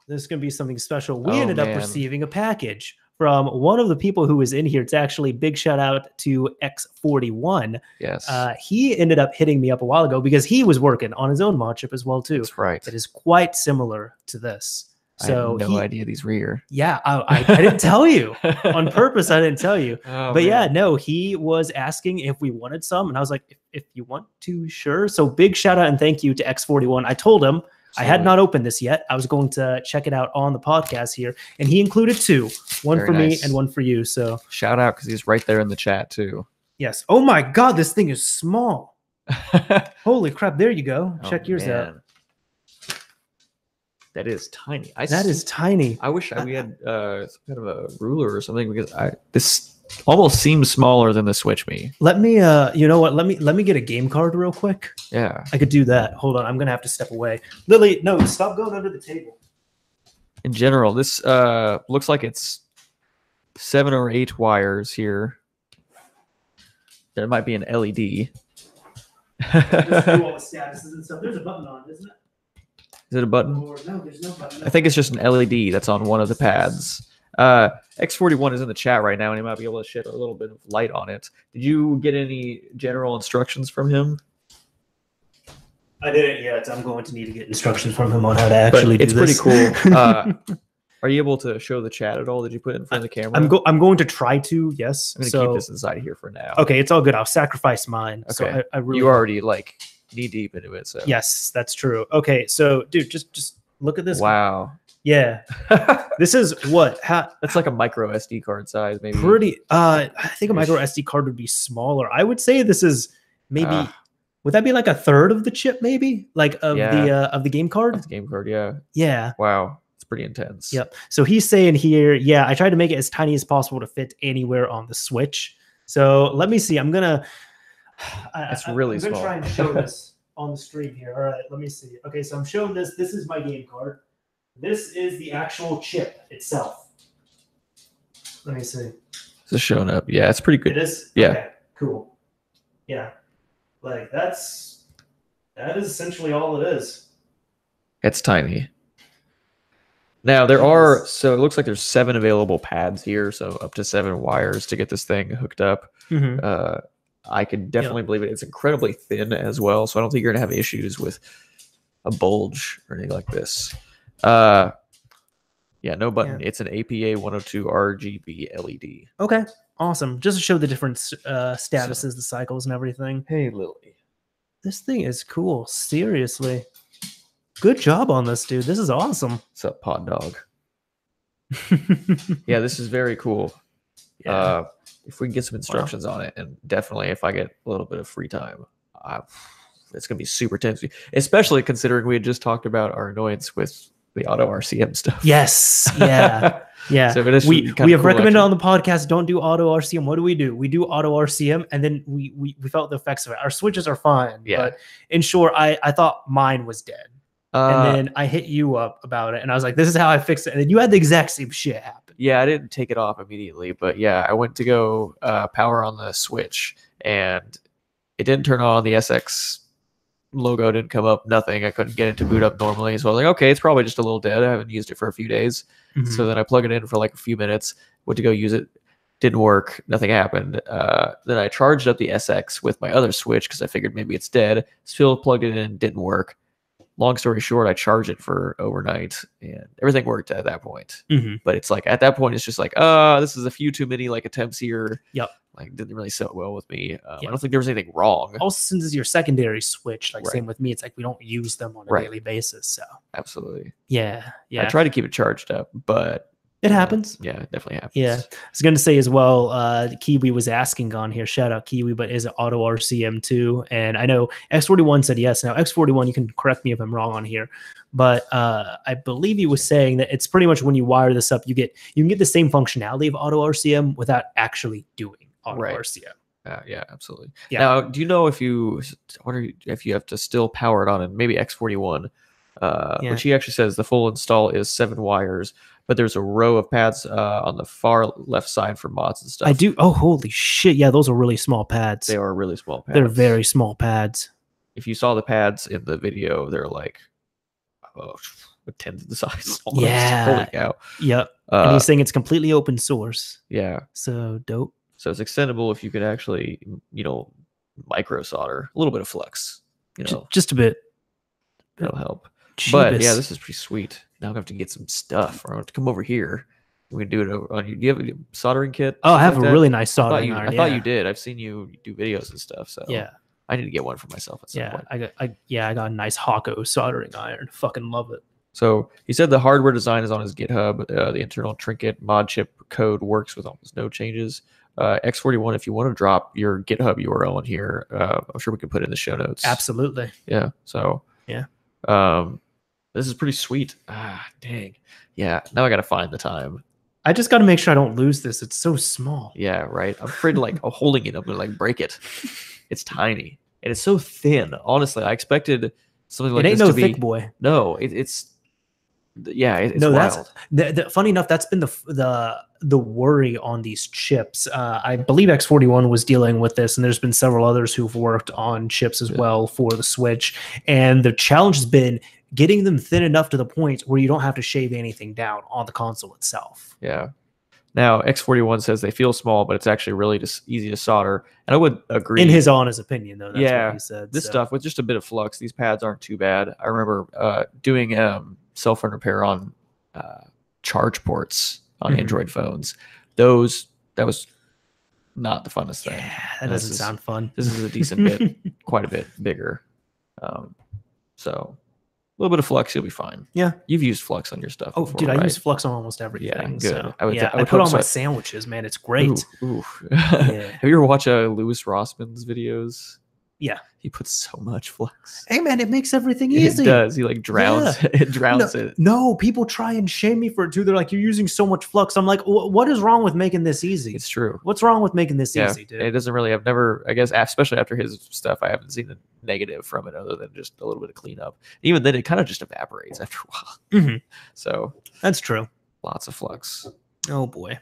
this is going to be something special. We ended up receiving a package from one of the people who was in here. It's actually big shout out to X41. Yes. He ended up hitting me up a while ago because he was working on his own mod chip as well, too. That's right. It is quite similar to this. So I had no idea these were here. Yeah, I didn't tell you on purpose. I didn't tell you. But yeah, no, he was asking if we wanted some, and I was like, if you want to, sure. So big shout out and thank you to X41. I told him I had not opened this yet. I was going to check it out on the podcast here, and he included 2, one for me and one for you. So shout out because he's right there in the chat too. Yes. Oh my God, this thing is small. Holy crap! There you go. Check yours out. That is tiny. That is tiny. I wish we had some kind of a ruler or something, because this almost seems smaller than the SwitchME. Let me, you know what? Let me get a game card real quick. Yeah, I could do that. Hold on, I'm gonna have to step away. Lily, no, stop going under the table. In general, this looks like it's 7 or 8 wires here. There might be an LED. Just do all the statuses and stuff. There's a button on, isn't it? Is it a button? No, there's no button. I think it's just an LED that's on one of the pads. X41 is in the chat right now, and he might be able to shed a little bit of light on it. Did you get any general instructions from him? I didn't yet. I'm going to need to get instructions from him on how to actually do it's this. pretty cool. Are you able to show the chat at all? Did you put it in front of the camera? I'm going to try to. Yes. I'm going to keep this inside here for now. Okay, it's all good. I'll sacrifice mine. Okay. So I really you already like knee deep into it. So yes, that's true. Okay, so dude, just look at this. Wow. Yeah. This is what? That's like a micro SD card size, maybe. Pretty. I think a micro SD card would be smaller. I would say this is maybe. Would that be like a third of the chip, maybe? Like of the game card? That's the game card, yeah. Yeah. Wow. It's pretty intense. Yep. So he's saying here, yeah, I tried to make it as tiny as possible to fit anywhere on the Switch. So let me see. I'm gonna really small. I'm gonna try and show this on the stream here. All right, let me see. Okay, so I'm showing this. This is my game card. This is the actual chip itself. Let me see. This is showing up. Yeah, it's pretty good. It is? Yeah. Okay, cool. Yeah. Like that is essentially all it is. It's tiny. Now there are, so it looks like there's 7 available pads here, so up to 7 wires to get this thing hooked up. I can definitely believe it. It's incredibly thin as well, so I don't think you're gonna have issues with a bulge or anything like this. Yeah, no button. It's an APA 102 RGB LED. Okay, awesome. Just to show the different statuses, the cycles, and everything. Hey, Lily. This thing is cool. Seriously. Good job on this, dude. This is awesome. What's up, Pod Dog? Yeah, this is very cool. Yeah. If we can get some instructions on it, and definitely if I get a little bit of free time, it's going to be super tense. Especially considering we had just talked about our annoyance with the auto RCM stuff. Yes. Yeah. Yeah. So we have recommended on the podcast, don't do auto RCM. What do? We do auto RCM, and then we felt the effects of it. Our switches are fine. Yeah. But in short, I thought mine was dead. And then I hit you up about it, and I was like, this is how I fixed it. And then you had the exact same shit happen. Yeah, I didn't take it off immediately, but yeah, I went to go power on the Switch, and it didn't turn on. The SX logo didn't come up, nothing. I couldn't get it to boot up normally. So I was like, okay, it's probably just a little dead. I haven't used it for a few days. So then I plug it in for like a few minutes, went to go use it. Didn't work. Nothing happened. Then I charged up the SX with my other Switch because I figured maybe it's dead. Still plugged it in, didn't work. Long story short, I charged it for overnight and everything worked at that point. But it's like at that point, it's just like, this is a few too many like attempts here. Yep. Like didn't really sit well with me. I don't think there was anything wrong. Also, since it's your secondary Switch, like same with me, it's like we don't use them on a daily basis. So absolutely. Yeah. Yeah. I try to keep it charged up, but it happens. Yeah, it definitely happens. Yeah. I was going to say as well, Kiwi was asking on here, shout out Kiwi, but is it auto RCM too? And I know X41 said yes. Now X41, you can correct me if I'm wrong on here, but I believe he was saying that it's pretty much when you wire this up, you can get the same functionality of auto RCM without actually doing auto RCM. Yeah, absolutely. Yeah. Now, do you know if you have to still power it on, and maybe X41, which he actually says the full install is 7 wires, but there's a row of pads on the far left side for mods and stuff. I do. Oh, holy shit. Yeah, those are really small pads. They are really small pads. They're very small pads. If you saw the pads in the video, they're like a tenth of the size. Almost. Yeah. Holy cow. Yep. And he's saying it's completely open source. Yeah. So dope. So it's extendable if you could actually, micro solder, a little bit of flex, just a bit. That'll help. Cheapest. But yeah, this is pretty sweet. Now I have to get some stuff. Or I have to come over here. We can do it over on you. Do you have a soldering kit? Oh, I have a really nice soldering iron. I thought you did. I've seen you do videos and stuff. So yeah, I need to get one for myself at some point. I got a nice Hako soldering iron. Fucking love it. So he said the hardware design is on his GitHub. The internal trinket ModChip code works with almost no changes. X41, if you want to drop your GitHub URL in here, I'm sure we can put it in the show notes. Absolutely. Yeah. So yeah. This is pretty sweet. Dang. Yeah. Now I got to find the time. I just got to make sure I don't lose this. It's so small. Yeah. Right. I'm afraid to holding it. I'm going to break it. It's tiny and it's so thin. Honestly, I expected something like this to be. It ain't no thick boy. No, it's wild. That's funny enough. That's been the worry on these chips. I believe X41 was dealing with this, and there's been several others who've worked on chips as well for the Switch. And the challenge has been getting them thin enough to the point where you don't have to shave anything down on the console itself. Yeah. Now, X41 says they feel small, but it's actually really just easy to solder. And I would agree. In his honest opinion, though, that's what he said. This stuff with just a bit of flux, these pads aren't too bad. I remember doing cell phone repair on charge ports on Android phones. That was not the funnest thing. Yeah, that doesn't sound fun. This is a decent bit, quite a bit bigger. So a little bit of flux, you'll be fine. Yeah. You've used flux on your stuff before, dude, right? I use flux on almost everything. Yeah, good. So, I I put on my sandwiches, man. It's great. Ooh. Yeah. Have you ever watched Louis Rossman's videos? Yeah. He puts so much flux. Hey, man, it makes everything easy. It does. He like drowns it. Drowns it. No, people try and shame me for it too. They're like, you're using so much flux. I'm like, what is wrong with making this easy? It's true. What's wrong with making this easy, dude? It doesn't really, I've never, I guess, especially after his stuff, I haven't seen a negative from it other than just a little bit of cleanup. Even then, it kind of just evaporates after a while. So that's true. Lots of flux. Oh, boy.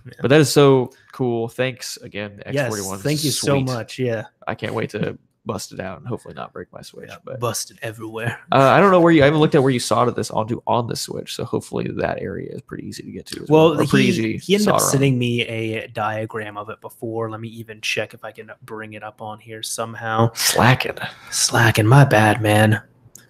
Yeah. But that is so cool. Thanks again, X41. Yes, thank you so much. Yeah. I can't wait to bust it out and hopefully not break my Switch. Yeah, but busted everywhere. I don't know where I haven't looked at where you soldered this onto on the Switch, so hopefully that area is pretty easy to get to. Well, pretty easy. He ended up sending me a diagram of it before. Let me even check if I can bring it up on here somehow. Slacking. My bad, man.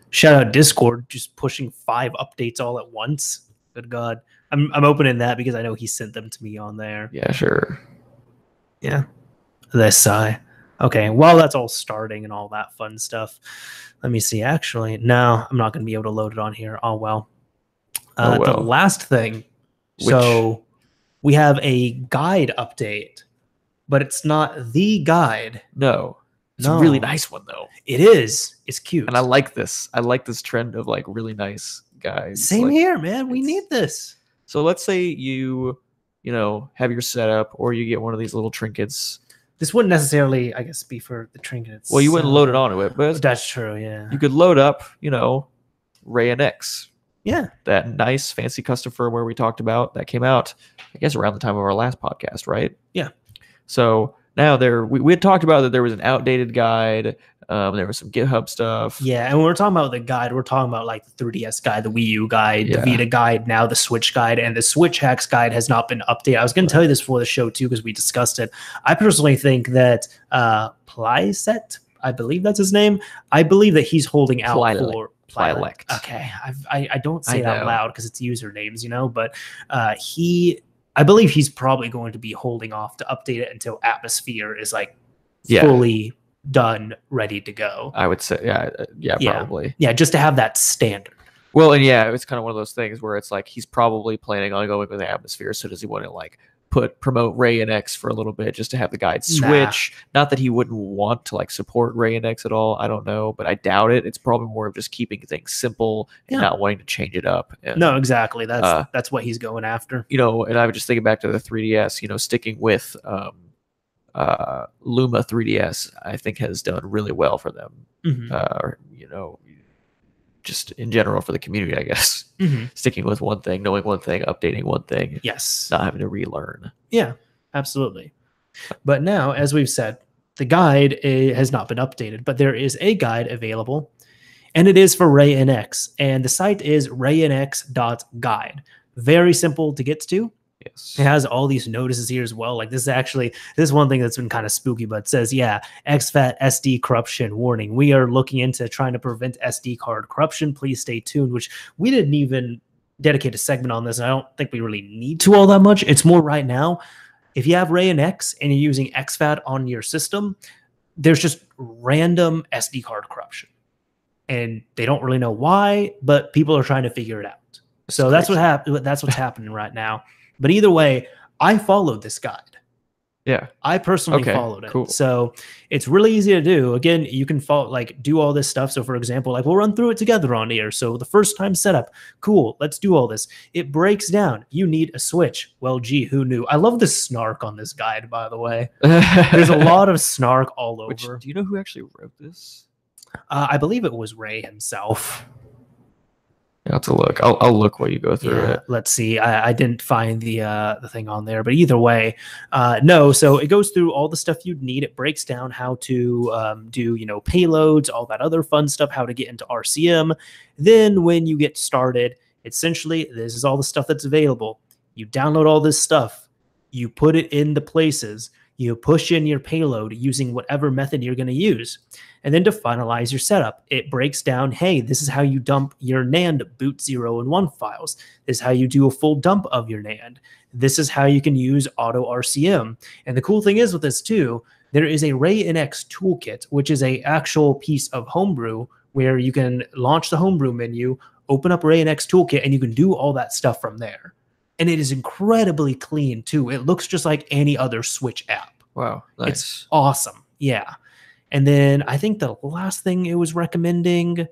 Shout out Discord, just pushing 5 updates all at once. Good God, I'm opening that because I know he sent them to me on there. Yeah, sure. Yeah, this sigh. Okay, while that's all starting and all that fun stuff, let me see. Actually, no, I'm not going to be able to load it on here. Oh, well. The last thing. So we have a guide update, but it's not the guide. No. It's a really nice one, though. It is. It's cute. And I like this. I like this trend of like really nice guides. Same here, man. We need this. So let's say you have your setup or you get one of these little trinkets. This wouldn't necessarily, I guess, be for the trinkets. Well, you wouldn't load it onto it, but that's true. Yeah, you could load up, ReiNX. Yeah, that nice fancy custom firmware we talked about that came out, I guess, around the time of our last podcast, right? Yeah. So now we had talked about that there was an outdated guide. There was some GitHub stuff. Yeah, and when we're talking about the guide, we're talking about like the 3DS guide, the Wii U guide, the Vita guide, now the Switch guide, and the Switch Hacks guide has not been updated. I was going to tell you this before the show too because we discussed it. I personally think that Plyset, I believe that's his name. I believe that he's holding out for Plylect. Okay, I don't say it out loud because it's usernames, but I believe he's probably going to be holding off to update it until Atmosphere is like fully done, ready to go. I would say, probably. Yeah, just to have that standard. Well, and it's kind of one of those things where it's like he's probably planning on going with the Atmosphere. So does he want to like promote ReiNX for a little bit just to have the guide switch? Not that he wouldn't want to like support ReiNX at all. I don't know, but I doubt it. It's probably more of just keeping things simple and not wanting to change it up. And, no, exactly. That's what he's going after. And I was just thinking back to the 3DS. Sticking with Luma 3DS, I think has done really well for them. Just in general for the community, I guess. Sticking with one thing, knowing one thing, updating one thing. Yes. Not having to relearn. Yeah, absolutely. But now, as we've said, the guide has not been updated, but there is a guide available, and it is for ReiNX, and the site is ReiNX.Guide. Very simple to get to. Yes. It has all these notices here as well. Like this is one thing that's been kind of spooky, but it says, exFAT SD corruption warning. We are looking into trying to prevent SD card corruption. Please stay tuned, which we didn't even dedicate a segment on this. And I don't think we really need to all that much. It's more right now. If you have ReiNX and you're using exFAT on your system, there's just random SD card corruption. And they don't really know why, but people are trying to figure it out. So that's what's happening right now. But either way, I followed this guide. Yeah. I personally followed it. Cool. So it's really easy to do. Again, you can do all this stuff. So for example, we'll run through it together on here. So the first time setup, cool. Let's do all this. It breaks down. You need a Switch. Well, gee, who knew? I love the snark on this guide, by the way. There's a lot of snark all over. Do you know who actually wrote this? I believe it was Ray himself. I have to look. I'll look while you go through it. Let's see. I didn't find the thing on there, but either way, no. So it goes through all the stuff you'd need. It breaks down how to do payloads, all that other fun stuff, how to get into RCM. Then when you get started, essentially this is all the stuff that's available. You download all this stuff. you put it into places, you push in your payload using whatever method you're going to use. And then to finalize your setup, it breaks down, hey, this is how you dump your NAND boot 0 and 1 files. This is how you do a full dump of your NAND. This is how you can use auto RCM. And the cool thing is with this too, there is a ReiNX toolkit, which is a actual piece of homebrew where you can launch the homebrew menu, open up ReiNX toolkit, and you can do all that stuff from there. And it is incredibly clean too. It looks just like any other Switch app. Wow, nice. It's awesome. Yeah. And then I think the last thing it was recommending,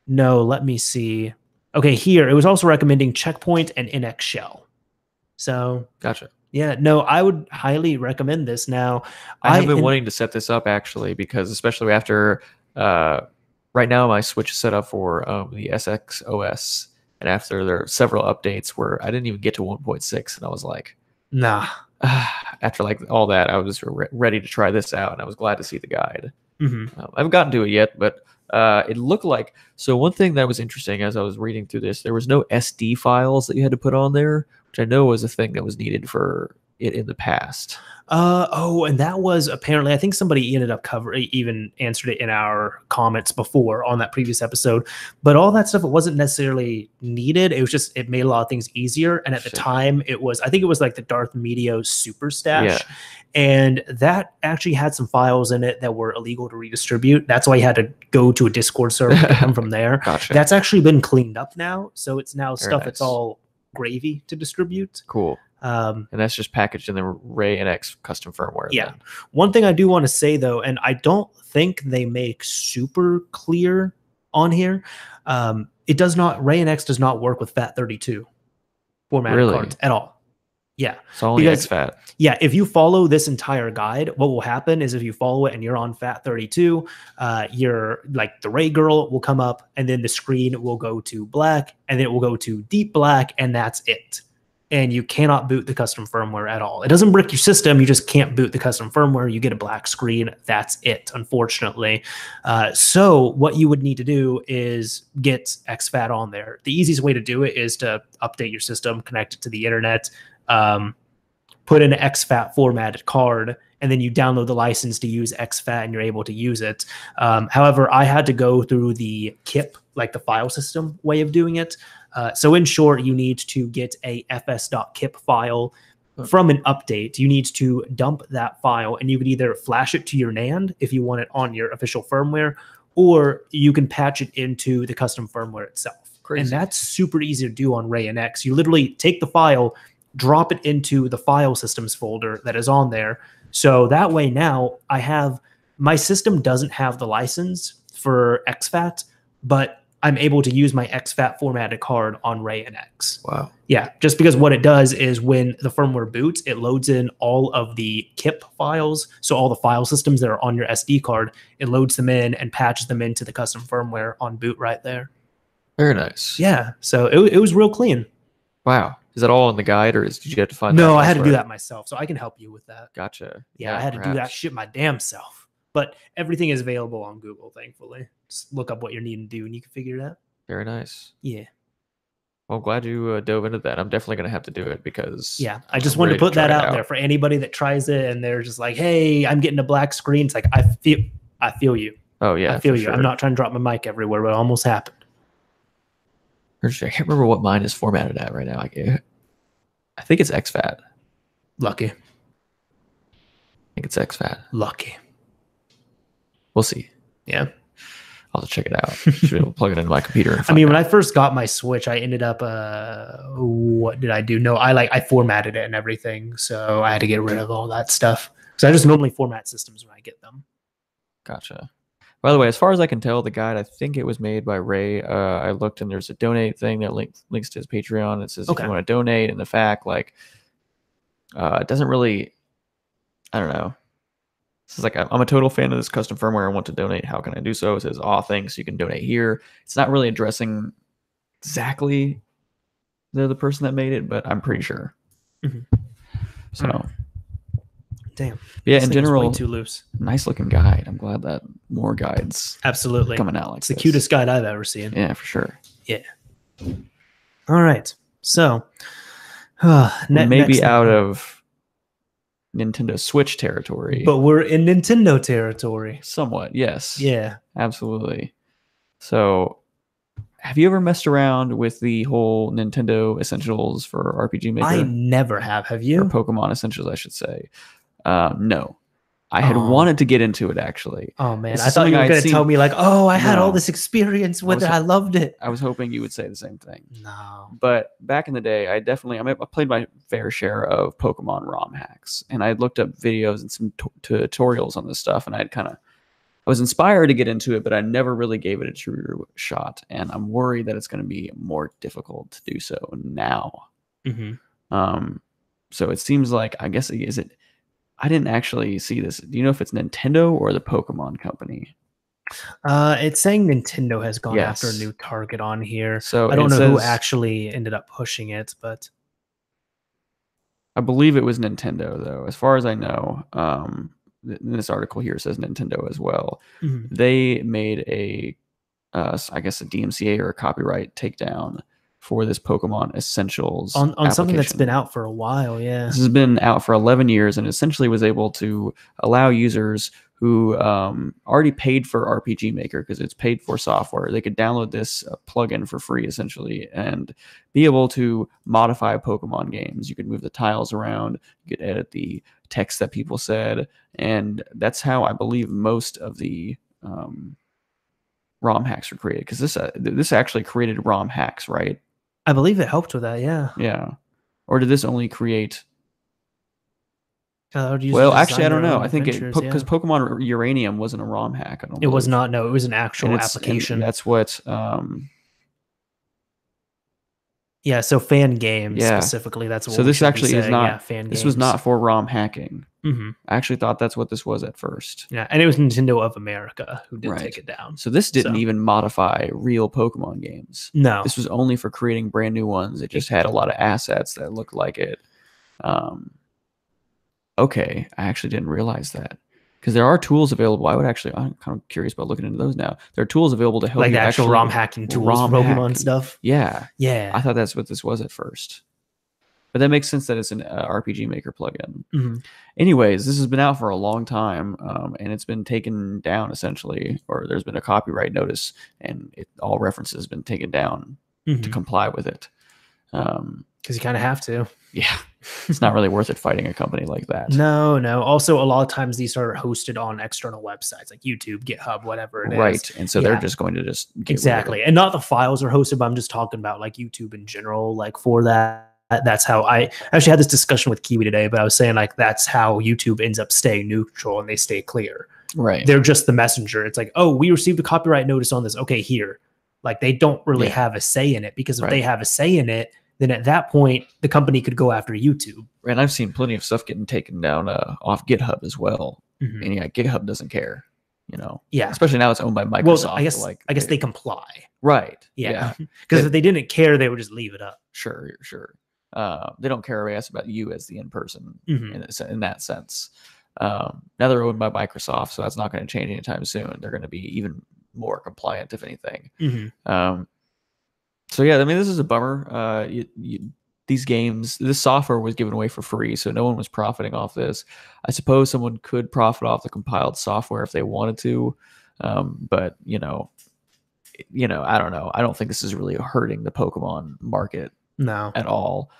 no, let me see. Okay, here, it was also recommending Checkpoint and NX Shell. So, gotcha. Yeah, no, I would highly recommend this. Now, I have been wanting to set this up actually, because especially after right now my Switch is set up for the SX OS, and after there are several updates where I didn't even get to 1.6, and I was like, nah. After like all that, I was ready to try this out, and I was glad to see the guide. Mm-hmm. I haven't gotten to it yet, but it looked like, so one thing that was interesting as I was reading through this, there was no SD files that you had to put on there, which I know was a thing that was needed for it in the past. Oh, and that was apparently, I think somebody ended up even answered it in our comments before on that previous episode, but all that stuff, it wasn't necessarily needed. It was just, it made a lot of things easier. And at the time it was, I think it was like the Darth Medio Super Stash. Yeah. And that actually had some files in it that were illegal to redistribute. That's why you had to go to a Discord server to come from there. Gotcha. That's actually been cleaned up now. So it's now Very stuff nice. that's all gravy to distribute. Cool. And that's just packaged in the ReiNX custom firmware. Yeah. Then. One thing I do want to say though, and I don't think they make super clear on here, it does not, ReiNX does not work with FAT32 formatted cards at all. Yeah. It's only exFAT. Yeah. If you follow this entire guide, what will happen is if you follow it and you're on FAT32, you're like the Ray girl will come up, and then the screen will go to black, and then it will go to deep black, and that's it. And you cannot boot the custom firmware at all. It doesn't brick your system. You just can't boot the custom firmware. You get a black screen. That's it, unfortunately. So what you would need to do is get exFAT on there. The easiest way to do it is to update your system, connect it to the internet, put in an exFAT formatted card, and then you download the license to use exFAT, and you're able to use it. However, I had to go through the KIP, like the file system way of doing it. So in short, you need to get a fs.kip file from an update. You need to dump that file, and you could either flash it to your NAND if you want it on your official firmware, or you can patch it into the custom firmware itself. Crazy. And that's super easy to do on ReiNX. You literally take the file, drop it into the file systems folder that is on there. So that way now my system doesn't have the license for exFAT, but I'm able to use my exFAT formatted card on ReiNX. Wow. Yeah, just because what it does is when the firmware boots, it loads in all of the KIP files. So all the file systems that are on your SD card, it loads them in and patches them into the custom firmware on boot right there. Very nice. Yeah, so it was real clean. Wow. Is that all in the guide, or did you have to find No, I had to do that myself, so I can help you with that. Gotcha. Yeah, I had to do that shit my damn self. But everything is available on Google, thankfully. Just look up what you're needing to do, and you can figure it out. Very nice. Yeah. Well, I'm glad you dove into that. I'm definitely going to have to do it because... Yeah, I just wanted to put that out there for anybody that tries it, and they're just like, hey, I'm getting a black screen. It's like, I feel you. Oh, yeah. I feel you. Sure. I'm not trying to drop my mic everywhere, but it almost happened. I can't remember what mine is formatted at right now. I think it's exFAT. Lucky. I think it's exFAT. Lucky. We'll see. Yeah. I'll have to check it out. Should be able to plug it into my computer. I mean, when I first got my Switch, I ended up, what did I do? No, I formatted it and everything. So I had to get rid of all that stuff. Because I just normally format systems when I get them. Gotcha. By the way, as far as I can tell, the guide, I think it was made by Ray. I looked, and there's a donate thing that links to his Patreon. It says if you want to donate, and the fact, like, it doesn't really, I don't know. This is like, I'm a total fan of this custom firmware. I want to donate. How can I do so? It says, thanks. You can donate here. It's not really addressing exactly the person that made it, but I'm pretty sure. Mm-hmm. So. Damn. Yeah, in general, way too loose. Nice looking guide. I'm glad that more guides coming out like it's the cutest guide I've ever seen. Yeah, for sure. Yeah. All right. So maybe out of Nintendo Switch territory. But we're in Nintendo territory. Somewhat, yes. Yeah. Absolutely. So, have you ever messed around with the whole Nintendo Essentials for RPG Maker? I never have. Have you? Or Pokemon Essentials, I should say. No. I had wanted to get into it, actually. Oh, man. I thought you were going to tell me, like, oh, I had all this experience with it. I loved it. I was hoping you would say the same thing. No. But back in the day, I played my fair share of Pokemon ROM hacks. And I looked up videos and some tutorials on this stuff. And I was inspired to get into it, but I never really gave it a true shot. And I'm worried that it's going to be more difficult to do so now. So it seems like, I guess, I didn't actually see this. Do you know if it's Nintendo or the Pokemon company? It's saying Nintendo has gone after a new target on here. So I don't know who actually ended up pushing it, but I believe it was Nintendo, though. As far as I know, this article here says Nintendo as well. They made I guess a DMCA or a copyright takedown for this Pokemon Essentials on something that's been out for a while. Yeah, this has been out for 11 years and essentially was able to allow users who already paid for RPG Maker, because it's paid for software. They could download this plugin for free essentially and be able to modify Pokemon games. You could move the tiles around, you could edit the text that people said, and that's how I believe most of the ROM hacks were created, because this actually created ROM hacks, right? I believe it helped with that, yeah. Yeah. Or did this only create... Well, actually, I don't know. I think because Pokemon Uranium wasn't a ROM hack. I don't It was not, no. It was an actual application. And that's what... yeah, so fan games specifically, that's what so this actually is not... Yeah, fan this games. was not for ROM hacking. I actually thought that's what this was at first. Yeah, and it was Nintendo of America who did take it down. So this didn't even modify real Pokemon games. No. This was only for creating brand new ones. It just had a lot of assets that looked like it. Okay, I actually didn't realize that. Because there are tools available. I'm kind of curious about looking into those now. There are tools available to help like you actual ROM hacking tools for Pokemon stuff? Yeah. Yeah. I thought that's what this was at first. But that makes sense that it's an RPG Maker plugin. Anyways, this has been out for a long time, and it's been taken down essentially, or there's been a copyright notice, and all references have been taken down to comply with it. Because you kind of have to. Yeah. It's not really worth it fighting a company like that. No. Also, a lot of times these are hosted on external websites like YouTube, GitHub, whatever it is. Right. And so they're just going to just get rid of it. And not the files are hosted, but I'm just talking about like YouTube in general, like for that. That's how I actually had this discussion with Kiwi today, but I was saying like that's how YouTube ends up staying neutral and they stay clear. Right. They're just the messenger. It's like, oh, we received a copyright notice on this. Okay, here. Like they don't really have a say in it, because if they have a say in it, then at that point the company could go after YouTube. And I've seen plenty of stuff getting taken down off GitHub as well. And yeah, GitHub doesn't care, you know. Yeah. Especially now it's owned by Microsoft. Well, I guess they comply. Right. Yeah. Because if they didn't care, they would just leave it up. Sure. They don't care about you as the in-person in that sense. Now they're owned by Microsoft, so that's not going to change anytime soon. They're going to be even more compliant, if anything. So yeah, I mean, this is a bummer. These games, this software was given away for free, so no one was profiting off this. I suppose someone could profit off the compiled software if they wanted to, but you know, I don't know. I don't think this is really hurting the Pokemon market. No, at all.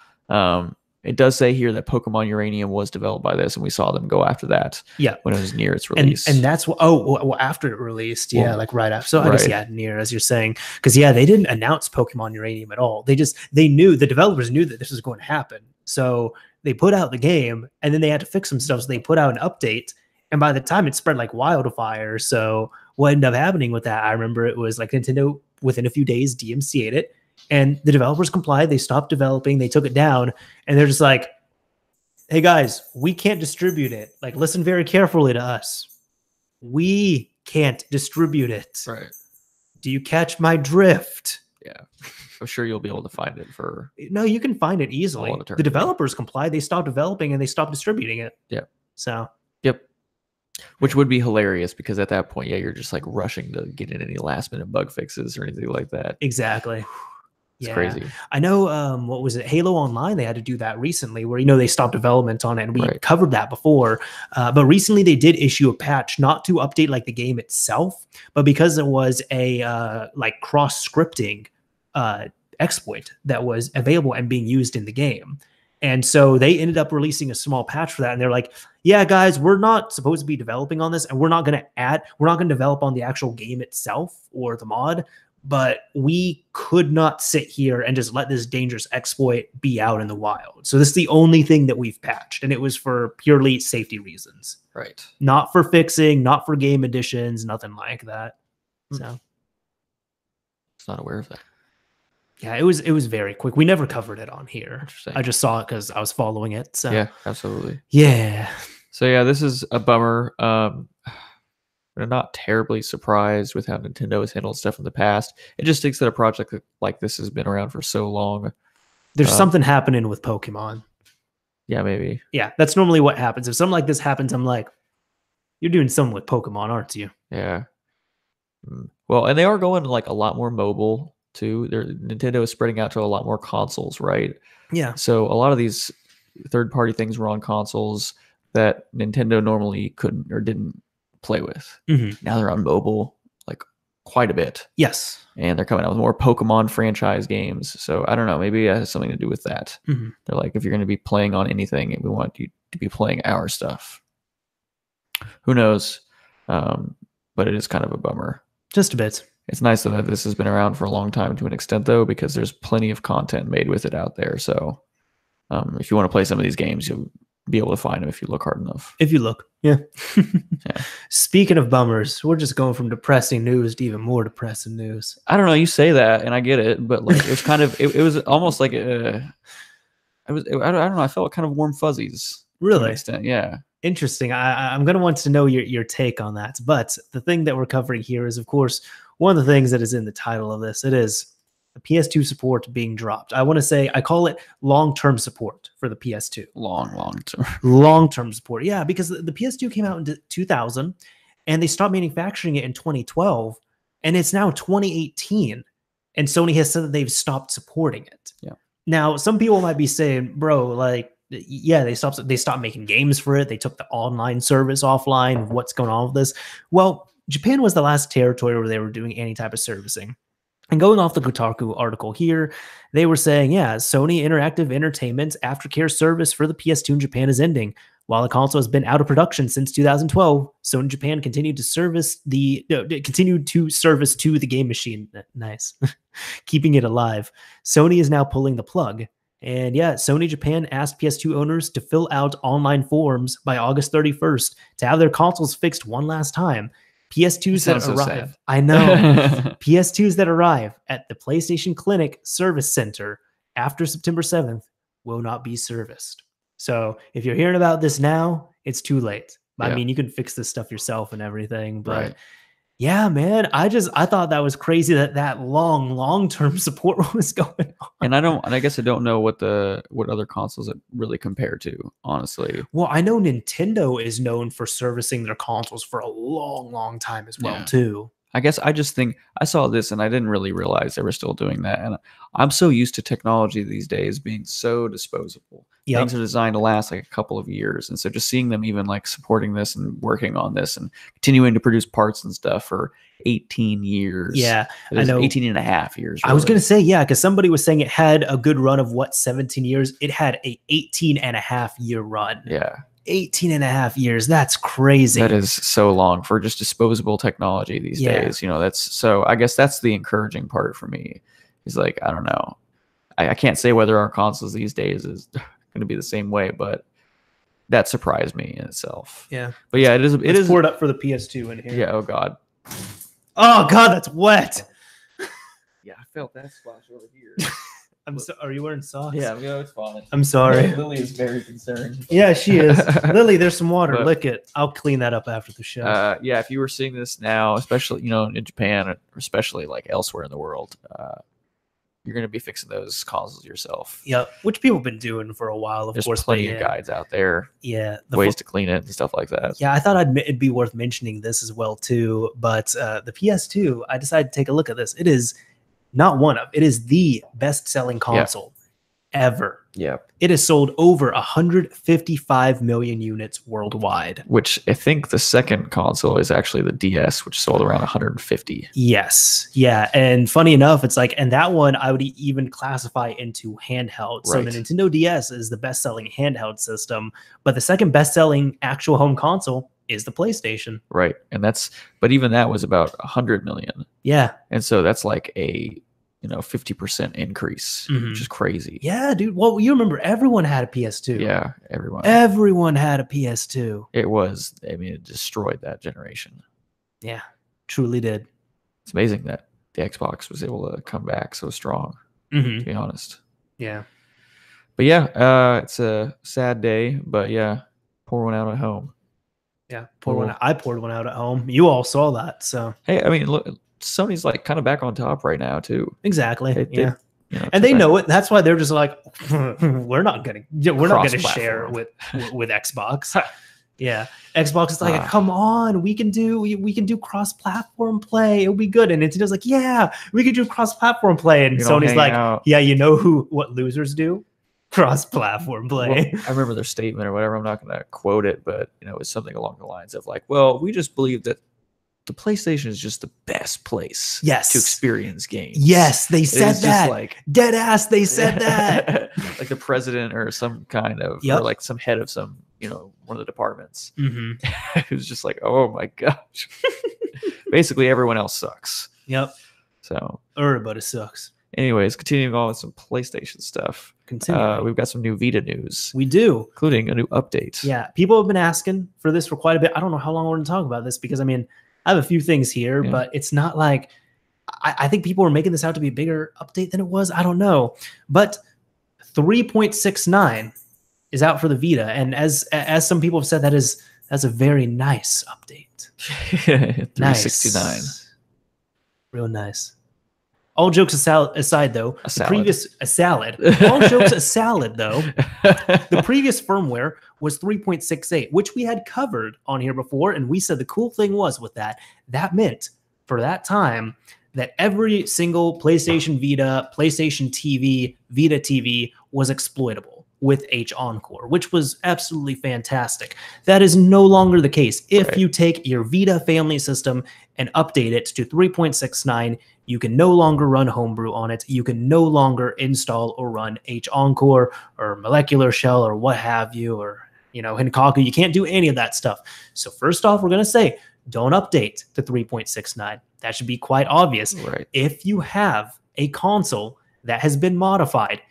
It does say here that Pokemon Uranium was developed by this, and we saw them go after that. Yeah, when it was near its release, and that's what. Well, after it released, like right after. So I guess near, as you're saying, because they didn't announce Pokemon Uranium at all. They knew, the developers knew that this was going to happen, so they put out the game, and then they had to fix some stuff, so they put out an update, and by the time it spread like wildfire. So what ended up happening with that? I remember it was like Nintendo within a few days DMCA'd it. And the developers complied. They stopped developing. They took it down. And they're just like, hey, guys, we can't distribute it. Like, listen very carefully to us. We can't distribute it. Right. Do you catch my drift? Yeah. I'm sure you'll be able to find it for... No, you can find it easily. The developers complied. They stopped developing and they stopped distributing it. Yeah. So... Yep. Which would be hilarious, because at that point, you're just like rushing to get in any last minute bug fixes or anything like that. Exactly. It's crazy. I know, what was it? Halo Online, they had to do that recently where, they stopped development on it, and we covered that before. But recently they did issue a patch, not to update like the game itself, but because it was a like cross-scripting exploit that was available and being used in the game. And so they ended up releasing a small patch for that. And they're like, yeah, guys, we're not supposed to be developing on this, and we're not going to develop on the actual game itself or the mod, but we could not sit here and just let this dangerous exploit be out in the wild. So this is the only thing that we've patched, and it was for purely safety reasons. Right. Not for fixing, not for game additions, nothing like that. So I was not aware of that. Yeah, it was very quick. We never covered it on here. I just saw it because I was following it. So yeah, absolutely. Yeah. So yeah, this is a bummer. I'm not terribly surprised with how Nintendo has handled stuff in the past. It just stinks that a project like this has been around for so long. There's something happening with Pokemon. Yeah, maybe. Yeah, that's normally what happens. If something like this happens, I'm like, you're doing something with Pokemon, aren't you? Yeah. Well, and they are going like a lot more mobile too. Nintendo is spreading out to a lot more consoles, right? Yeah. So a lot of these third-party things were on consoles that Nintendo normally couldn't or didn't play with. Now they're on mobile like quite a bit. Yes. And they're coming out with more Pokemon franchise games. So I don't know, maybe it has something to do with that. They're like, if you're going to be playing on anything, we want you to be playing our stuff. Who knows? But it is kind of a bummer. Just a bit. It's nice that this has been around for a long time to an extent, though, because there's plenty of content made with it out there. So if you want to play some of these games, you'll be able to find them if you look hard enough. If you look, yeah. Yeah. Speaking of bummers, we're just going from depressing news to even more depressing news. I don't know. You say that, and I get it, but like it was kind of, it was almost like I don't know. I felt kind of warm fuzzies. Really? To an extent, yeah. Interesting. I'm going to want to know your take on that. But the thing that we're covering here is, of course, one of the things that is in the title of this. It is the PS2 support being dropped. I want to say, I call it long-term support for the PS2. Long-term. Long-term support. Yeah, because the PS2 came out in 2000 and they stopped manufacturing it in 2012, and it's now 2018. And Sony has said that they've stopped supporting it. Yeah. Now, some people might be saying, bro, like, yeah, they stopped making games for it. They took the online service offline. What's going on with this? Well, Japan was the last territory where they were doing any type of servicing. And going off the Kotaku article here, they were saying, yeah, Sony Interactive Entertainment's aftercare service for the PS2 in Japan is ending. While the console has been out of production since 2012, Sony Japan continued to service to the game machine. Nice. Keeping it alive. Sony is now pulling the plug. And yeah, Sony Japan asked PS2 owners to fill out online forms by August 31st to have their consoles fixed one last time. PS2s that arrive. I know. PS2s that arrive at the PlayStation Clinic Service Center after September 7th will not be serviced. So if you're hearing about this now, it's too late. I mean, you can fix this stuff yourself and everything, but yeah, man, I thought that was crazy that long-term support was going on. And I guess I don't know what other consoles it really compare to, honestly. Well, I know Nintendo is known for servicing their consoles for a long time as well, too. I guess I just think I saw this and I didn't really realize they were still doing that. And I'm so used to technology these days being so disposable. Yep. Things are designed to last like a couple of years. And so just seeing them even like supporting this and working on this and continuing to produce parts and stuff for 18 years. Yeah, I know. 18 and a half years. Really. I was going to say, yeah, because somebody was saying it had a good run of 17 years. It had a 18 and a half year run. Yeah. 18 and a half years. That's crazy. That is so long for just disposable technology these days. You know, I guess that's the encouraging part for me. Is like, I don't know. I can't say whether our consoles these days is going to be the same way, but that surprised me in itself. Yeah. But yeah, it is poured up for the PS2 in here. Yeah. Oh God. Oh God, that's wet. Yeah, I felt that splash over here. Are you wearing socks? Yeah, it's fine. I'm sorry. Lily is very concerned. Yeah, she is. Lily, there's some water. Lick it. I'll clean that up after the show. Yeah, if you were seeing this now, especially in Japan, or especially like elsewhere in the world, you're going to be fixing those consoles yourself. Yeah, which people have been doing for a while. Of course, plenty of guides out there. Yeah, ways to clean it and stuff like that. Yeah, I thought it'd be worth mentioning this as well too. But the PS2, I decided to take a look at this. It is not one of, it is the best-selling console ever. Yeah. It has sold over 155 million units worldwide. Which I think the second console is actually the DS, which sold around 150. Yes. Yeah. And funny enough, it's like, and that one I would even classify into handheld. So the Nintendo DS is the best-selling handheld system, but the second best-selling actual home console is the PlayStation. Right. And but even that was about 100 million. Yeah. And so that's like a 50% increase, which is crazy. Yeah, dude. Well, you remember everyone had a PS2. Yeah, everyone had a PS2. It destroyed that generation. Yeah, truly did. It's amazing that the Xbox was able to come back so strong, to be honest. Yeah. But yeah, it's a sad day, but yeah, pour one out at home. Yeah, I poured one out at home. You all saw that, so. Hey, I mean, look, Sony's like kind of back on top right now too. Exactly. And they know it. That's why they're just like, we're not gonna share with Xbox. Yeah, Xbox is like, come on, we can do cross-platform play. It'll be good. And Nintendo's like, yeah, we can do cross-platform play. And Sony's like, yeah, you know what losers do? Cross-platform play. Well, I remember their statement or whatever. I'm not going to quote it, but it was something along the lines of like, well, we just believe that the PlayStation is just the best place to experience games. Yes, they said that. Like, dead ass, they said that. Like the president or some kind of, or like some head of some, one of the departments. It was just like, oh my gosh. Basically, everyone else sucks. Yep. So everybody sucks. Anyways, continuing on with some PlayStation stuff. We've got some new Vita news. We do. Including a new update. Yeah. People have been asking for this for quite a bit. I don't know how long we're going to talk about this because, I have a few things here, but it's not like I think people were making this out to be a bigger update than it was. I don't know. But 3.69 is out for the Vita. And as some people have said, that's a very nice update. 369. Nice. Real nice. All jokes aside, though, All jokes aside, though, the previous firmware was 3.68, which we had covered on here before, and we said the cool thing was with that meant for that time that every single PlayStation Vita, PlayStation TV, Vita TV was exploitable with H Encore, which was absolutely fantastic. That is no longer the case. If you take your Vita family system and update it to 3.69, you can no longer run homebrew on it. You can no longer install or run H Encore or Molecular Shell or what have you, or Hinkaku. You can't do any of that stuff. So first off, we're going to say don't update to 3.69. That should be quite obvious. Right. If you have a console that has been modified,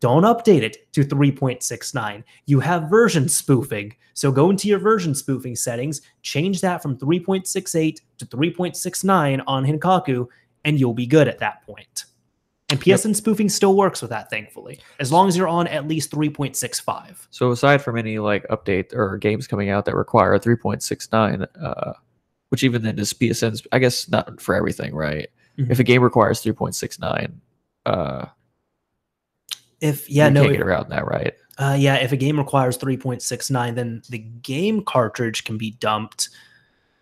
don't update it to 3.69. You have version spoofing. So go into your version spoofing settings, change that from 3.68 to 3.69 on Hinkaku, and you'll be good at that point. And PSN spoofing still works with that, thankfully, as long as you're on at least 3.65. So aside from any update or games coming out that require 3.69, which even then is PSN's, I guess not for everything, right? If a game requires 3.69, you can't get around that, right? If a game requires 3.69, then the game cartridge can be dumped.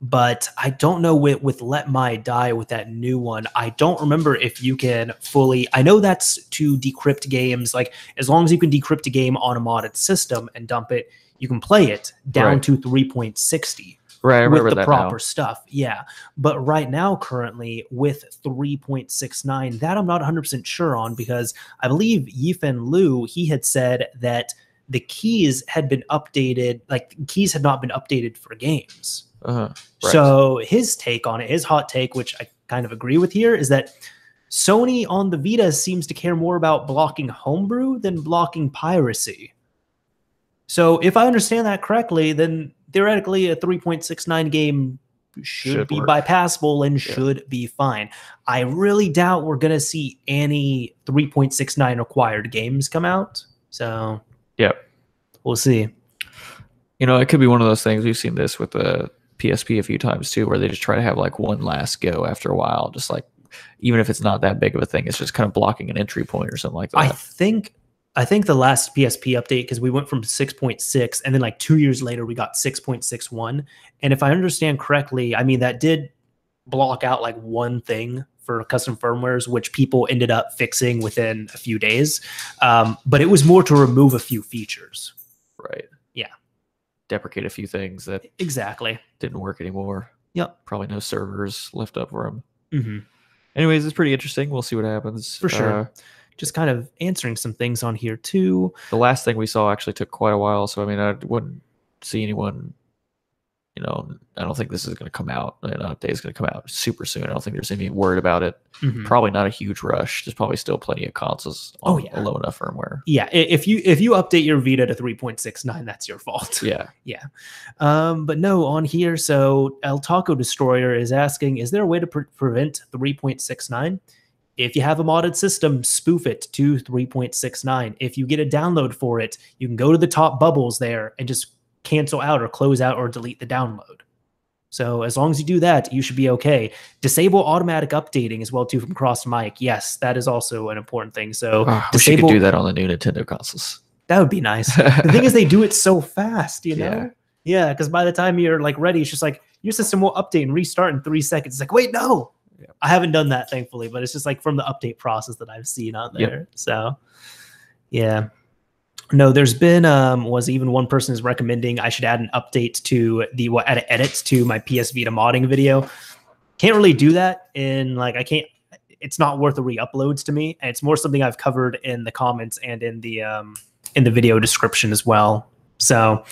But I don't know with Let My Die with that new one. I don't remember if you can fully. I know that's to decrypt games. Like as long as you can decrypt a game on a modded system and dump it, you can play it down to 3.60. Right, I remember with the that proper now. Stuff. Yeah. But right now, currently with 3.69, that I'm not 100% sure on because I believe Yifan Liu, he had said that the keys had been updated, like keys had not been updated for games. Right. So his take on it, his hot take, which I kind of agree with here, is that Sony on the Vita seems to care more about blocking homebrew than blocking piracy. So if I understand that correctly, then theoretically a 3.69 game should be bypassable and should be fine. I really doubt we're going to see any 3.69 required games come out. So we'll see. It could be one of those things. We've seen this with the PSP a few times too, where they just try to have one last go after a while, just even if it's not that big of a thing, it's just kind of blocking an entry point or something like that. I think the last PSP update, because we went from 6.6 and then 2 years later we got 6.61, and if I understand correctly, that did block out one thing for custom firmwares, which people ended up fixing within a few days. But it was more to remove a few features. Right. Yeah. Deprecate a few things that exactly didn't work anymore. Yep. Probably no servers left up for them. Mm-hmm. Anyways, it's pretty interesting. We'll see what happens. For sure. Just kind of answering some things on here too. The last thing we saw actually took quite a while. So, I mean, I wouldn't see anyone, I don't think this is going to come out. An update is going to come out super soon. I don't think there's any word about it. Mm-hmm. Probably not a huge rush. There's probably still plenty of consoles on a low enough firmware. Yeah, if you update your Vita to 3.69, that's your fault. Yeah. Yeah. But no, on here, so El Taco Destroyer is asking, is there a way to prevent 3.69? If you have a modded system, spoof it to 3.69. If you get a download for it, you can go to the top bubbles there and just cancel out or close out or delete the download. So as long as you do that, you should be okay. Disable automatic updating as well too from cross mic. Yes, that is also an important thing. So wish you could do that on the new Nintendo consoles. That would be nice. The thing is, they do it so fast, you know? Yeah, because by the time you're like ready, it's just like your system will update and restart in 3 seconds. It's like, wait, no. Yeah. I haven't done that, thankfully, but it's just like from the update process that I've seen out there. Yep. So, yeah. No, there's been was even one person is recommending I should add an update to add edits to my PS Vita modding video. Can't really do that in like I can't. It's not worth the re-uploads to me, and it's more something I've covered in the comments and in the video description as well. So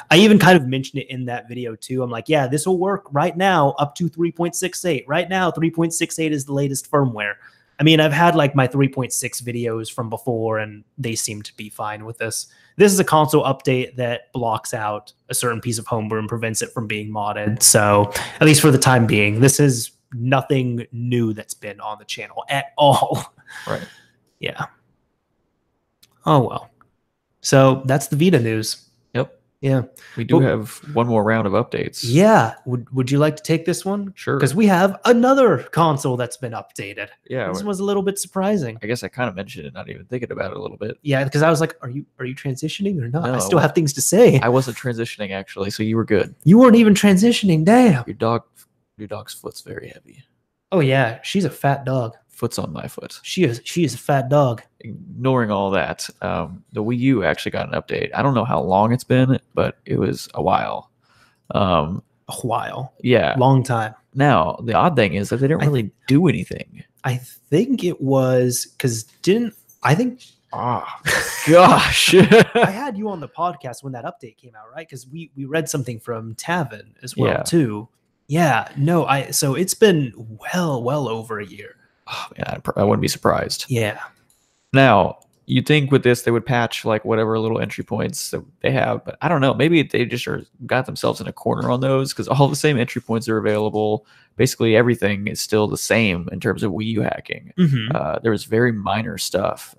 I even kind of mentioned it in that video too. I'm like, yeah, this will work right now up to 3.68. Right now, 3.68 is the latest firmware. I mean, I've had like my 3.6 videos from before, and they seem to be fine with this. This is a console update that blocks out a certain piece of homebrew and prevents it from being modded. So at least for the time being, this is nothing new that's been on the channel at all. Right. Yeah. Oh, well. So that's the Vita news. Yep. Yeah. We do have one more round of updates. Yeah. Would you like to take this one? Sure. Because we have another console that's been updated. Yeah. This was a little bit surprising. I guess I kind of mentioned it, not even thinking about it a little bit. Yeah, because I was like, are you transitioning or not? No, I still have things to say. I wasn't transitioning, actually, so you were good. You weren't even transitioning. Damn. Your dog's foot's very heavy. Oh, yeah. She's a fat dog. Foot's on my foot. She is a fat dog. Ignoring all that, the Wii U actually got an update. I don't know how long it's been, but it was a while. A while. Yeah. Long time. Now, the odd thing is that they didn't really do anything. I think it was because Oh, gosh. I had you on the podcast when that update came out, right? Because we read something from Tavin as well, too. Yeah. No, so it's been well over a year. Oh, man, I wouldn't be surprised. Yeah. Now, you'd think with this, they would patch like whatever little entry points that they have, but I don't know. Maybe they just got themselves in a corner on those because all the same entry points are available. Basically, everything is still the same in terms of Wii U hacking. Mm-hmm. There was very minor stuff.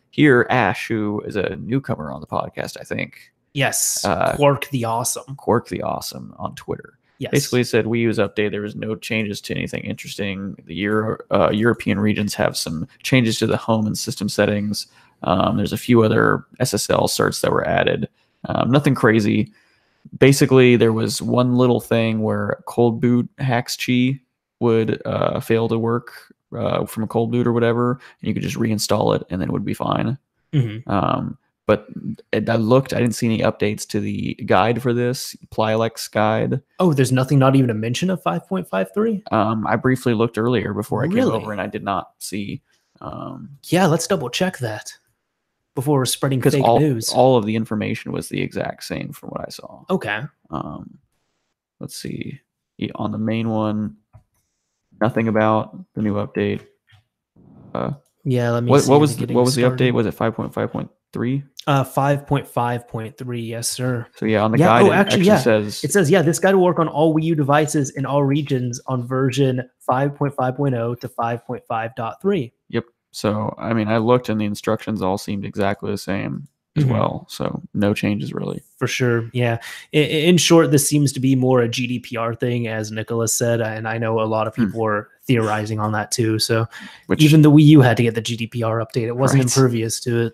Here, Ash, who is a newcomer on the podcast, I think. Yes. Quark the Awesome. Quark the Awesome on Twitter. Yes. Basically said Wii U's update, there was no changes to anything interesting. The European regions have some changes to the home and system settings. There's a few other SSL certs that were added. Nothing crazy. Basically, there was one little thing where cold boot hacks chi would fail to work from a cold boot or whatever, and you could just reinstall it and then it would be fine. Mm-hmm. But I didn't see any updates to the guide for this, ReiNX.Guide. Oh, there's nothing, not even a mention of 5.53? I briefly looked earlier before I came over, and I did not see. Yeah, let's double check that before we're spreading fake news. All of the information was the exact same from what I saw. Okay. Let's see. On the main one, nothing about the new update. Yeah, let me see. What was the update? Was it 5.5.3? 5.5.3, yes, sir. So yeah, on the guide, it says this guide will work on all Wii U devices in all regions on version 5.5.0 to 5.5.3. Yep. So I mean, I looked and the instructions all seemed exactly the same as well. So no changes really. For sure. Yeah. In short, this seems to be more a GDPR thing, as Nicholas said, and I know a lot of people were theorizing on that too. So even the Wii U had to get the GDPR update. It wasn't impervious to it.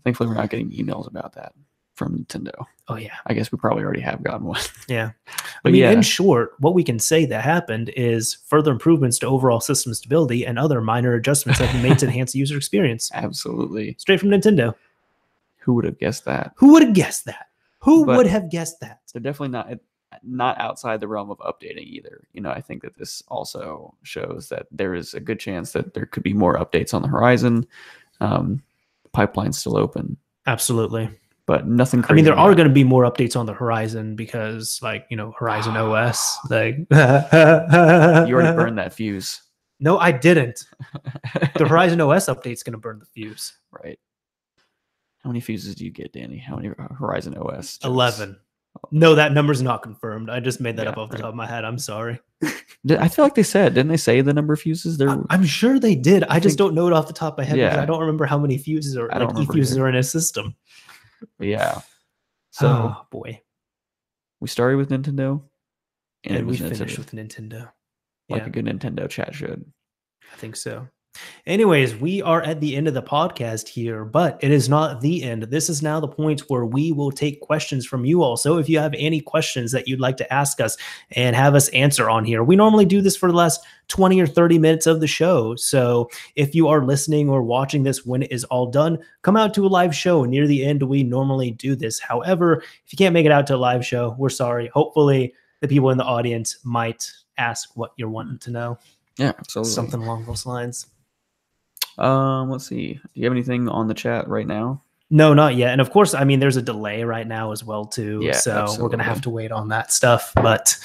Thankfully, we're not getting emails about that from Nintendo. Oh, yeah. I guess we probably already have gotten one. Yeah. I mean, in short, what we can say that happened is further improvements to overall system stability and other minor adjustments have been made to enhance the user experience. Absolutely. Straight from Nintendo. Who would have guessed that? Who would have guessed that? Who would have guessed that? They're definitely not outside the realm of updating either. I think that this also shows that there is a good chance that there could be more updates on the horizon. Pipeline's still open. Absolutely. But nothing crazy. I mean, there are going to be more updates on the horizon because, like, Horizon OS. Like, you already burned that fuse. No, I didn't. The Horizon OS update's going to burn the fuse. Right. How many fuses do you get, Danny? How many Horizon OS? 11. No, that number's not confirmed. I just made that up off the top of my head. I'm sorry. I feel like didn't they say the number of fuses? I'm sure they did. I just don't know it off the top of my head because Yeah. I don't remember how many fuses or E-fuses are in a system. Yeah. So, oh boy, we started with Nintendo, and we finished with Nintendo. Like a good Nintendo chat should. I think so. Anyways, we are at the end of the podcast here, but it is not the end. This is now the point where we will take questions from you all. So if you have any questions that you'd like to ask us and have us answer on here, we normally do this for the last 20 or 30 minutes of the show. So if you are listening or watching this when it is all done, come out to a live show. Near the end, we normally do this. However, if you can't make it out to a live show, we're sorry. Hopefully the people in the audience might ask what you're wanting to know. Yeah, absolutely. Something along those lines. Let's see. Do you have anything on the chat right now? No, not yet. And of course, I mean, there's a delay right now as well, too. Yeah, so absolutely. We're going to have to wait on that stuff. But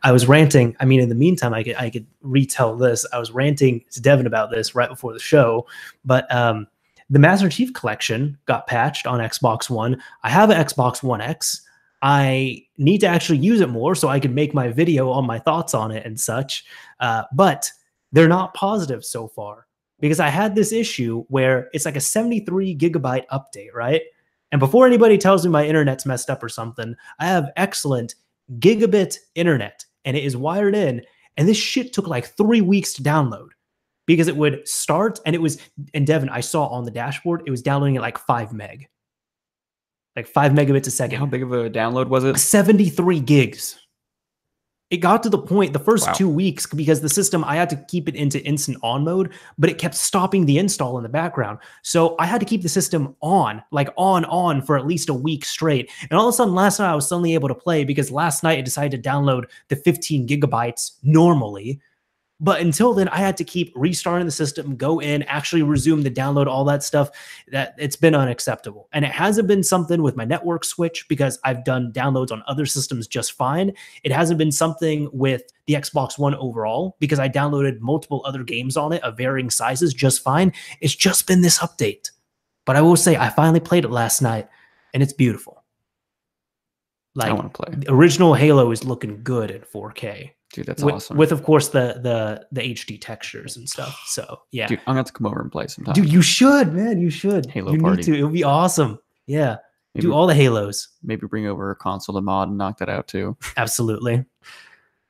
I was ranting. I mean, in the meantime, I could retell this. I was ranting to Devin about this right before the show. But the Master Chief Collection got patched on Xbox One. I have an Xbox One X. I need to actually use it more so I can make my video on my thoughts on it and such. But they're not positive so far. Because I had this issue where it's like a 73 gigabyte update, right? And before anybody tells me my internet's messed up or something, I have excellent gigabit internet and it is wired in. And this shit took like 3 weeks to download because it would start and Devin, I saw on the dashboard, it was downloading at like 5 meg. Like 5 megabits a second. How big of a download was it? 73 gigs. It got to the point the first 2 weeks because the system, I had to keep it into instant on mode, but it kept stopping the install in the background. So I had to keep the system on, like on for at least a week straight. And all of a sudden last night I was suddenly able to play because last night I decided to download the 15 gigabytes normally. But until then, I had to keep restarting the system, go in, actually resume the download, all that stuff. That it's been unacceptable. And it hasn't been something with my network switch because I've done downloads on other systems just fine. It hasn't been something with the Xbox One overall because I downloaded multiple other games on it of varying sizes just fine. It's just been this update. But I will say I finally played it last night and it's beautiful. Like, I want to play. The original Halo is looking good in 4K. Dude, that's awesome. With of course the HD textures and stuff. So yeah, dude, I'm gonna have to come over and play sometime. Dude, you should, man. You should. Halo you party. Need to. It would be awesome. Yeah, do all the Halos. Maybe bring over a console to mod and knock that out too. Absolutely.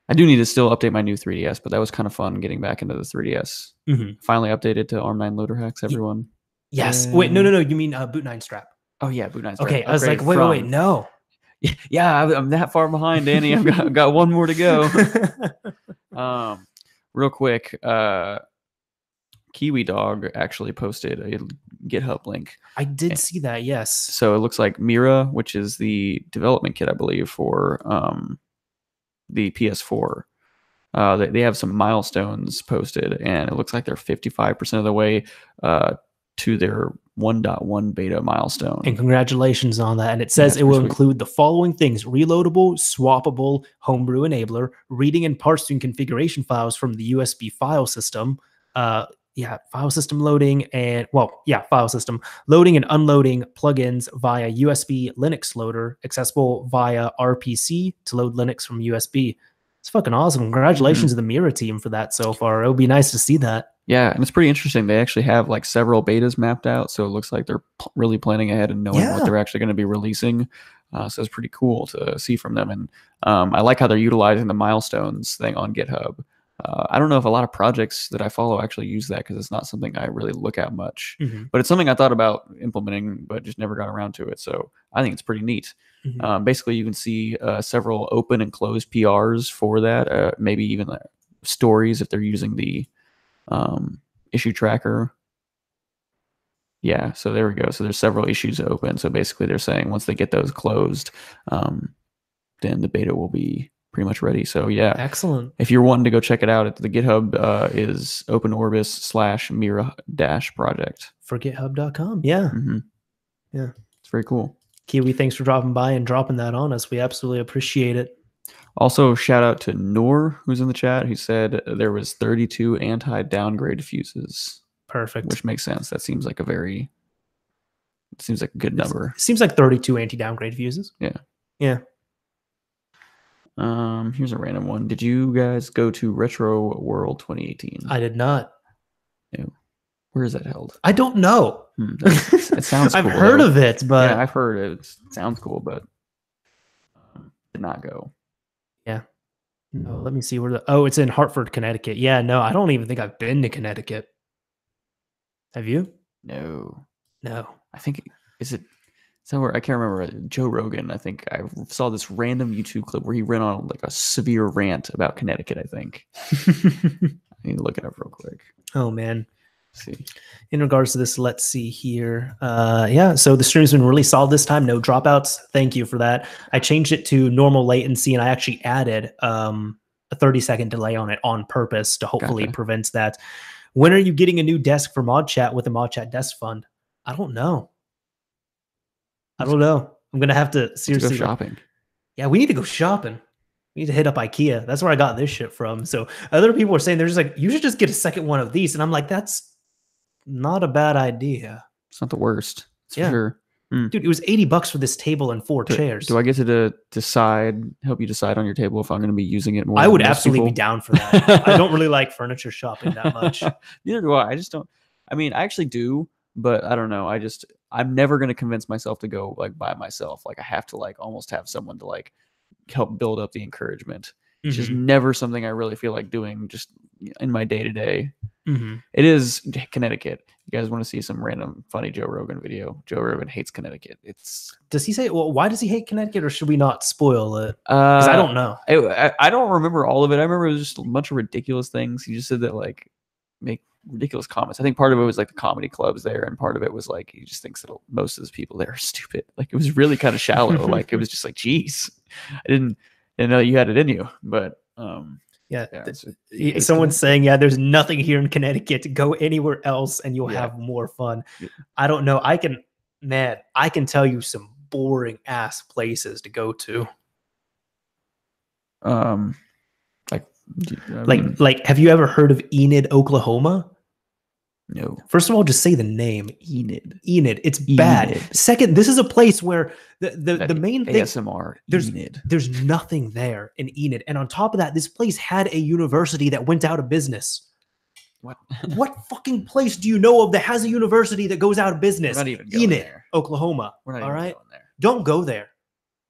I do need to still update my new 3DS, but that was kind of fun getting back into the 3DS. Mm-hmm. Finally updated to ARM9 loader hacks. Everyone. Yes. Wait. No. You mean Boot 9 strap? Oh yeah, Boot 9 strap. Okay. I was like, wait. No. Yeah, I'm that far behind, Danny. I've got one more to go. Real quick, Kiwi Dog actually posted a GitHub link. I did see that, yes. So it looks like Mira, which is the development kit, I believe, for the PS4. They have some milestones posted, and it looks like they're 55% of the way to their 1.1 beta milestone. And congratulations on that. And it says it will include the following things: reloadable, swappable, homebrew enabler, reading and parsing configuration files from the USB file system, file system loading, and file system loading and unloading plugins via USB Linux loader, accessible via RPC to load Linux from USB. It's fucking awesome. Congratulations to the Mira team for that so far. It would be nice to see that. Yeah, and it's pretty interesting. They actually have like several betas mapped out, so it looks like they're really planning ahead and knowing what they're actually going to be releasing. So it's pretty cool to see from them. And I like how they're utilizing the milestones thing on GitHub. I don't know if a lot of projects that I follow actually use that because it's not something I really look at much. Mm-hmm. But it's something I thought about implementing, but just never got around to it. So I think it's pretty neat. Mm-hmm. Basically, you can see several open and closed PRs for that. Maybe even stories if they're using the issue tracker. Yeah, so there we go. So there's several issues open. So basically, they're saying once they get those closed, then the beta will be pretty much ready. So yeah, excellent. If you're wanting to go check it out, the GitHub is OpenOrbis/Mira-project for GitHub.com. Yeah. Mm-hmm. Yeah. It's very cool. Kiwi, thanks for dropping by and dropping that on us. We absolutely appreciate it. Also, shout out to Noor, who's in the chat, who said there was 32 anti-downgrade fuses. Perfect. Which makes sense. That seems like a good number. It seems like 32 anti-downgrade fuses. Yeah. Yeah. Here's a random one. Did you guys go to Retro World 2018? I did not. No. Where is that held? I don't know. It sounds cool. I've heard of it, but yeah, I've heard it. It sounds cool, but did not go. Yeah. No, let me see where it's in Hartford, Connecticut. Yeah, no, I don't even think I've been to Connecticut. Have you? No. I think somewhere I can't remember. Joe Rogan. I think I saw this random YouTube clip where he went on like a severe rant about Connecticut. I think. I need to look it up real quick. Oh man. Let's see. In regards to this, let's see here. Yeah, so the stream's been really solid this time. No dropouts. Thank you for that. I changed it to normal latency, and I actually added a 30-second delay on it on purpose to hopefully prevent that. When are you getting a new desk for ModChat with the ModChat desk fund? I don't know. I'm going to have to seriously go shopping. Yeah, we need to go shopping. We need to hit up IKEA. That's where I got this shit from. So other people are saying they're just like, you should just get a second one of these. And I'm like, that's not a bad idea. It's not the worst. For sure. Dude, it was $80 for this table and 4 chairs. Do I get to help you decide on your table if I'm going to be using it more? I would absolutely be down for that. I don't really like furniture shopping that much. Neither do I. I just don't. I mean, I actually do, but I don't know. I'm never going to convince myself to go like by myself. Like I have to like almost have someone to like help build up the encouragement. It's just never something I really feel like doing just in my day to day. It is Connecticut. You guys want to see some random funny Joe Rogan video? Joe Rogan hates Connecticut. Does he say? Well, why does he hate Connecticut, or should we not spoil it? Because I don't know. I don't remember all of it. I remember it was just a bunch of ridiculous things. He just said that like make ridiculous comments. I think part of it was like the comedy clubs there, and part of it was like he just thinks that most of those people there are stupid. Like it was really kind of shallow. Like it was just like, geez, I didn't know you had it in you, but. Someone's saying, there's nothing here in Connecticut. Go anywhere else and you'll have more fun. I don't know. I can tell you some boring ass places to go to. Like, have you ever heard of Enid, Oklahoma? No. First of all, just say the name. Enid. It's bad. Second, this is a place where the main thing ASMR. There's nothing there in Enid. And on top of that, this place had a university that went out of business. What fucking place do you know of that has a university that goes out of business? We're not even going Enid, there. Oklahoma. We're not all even right? going there. Don't go there.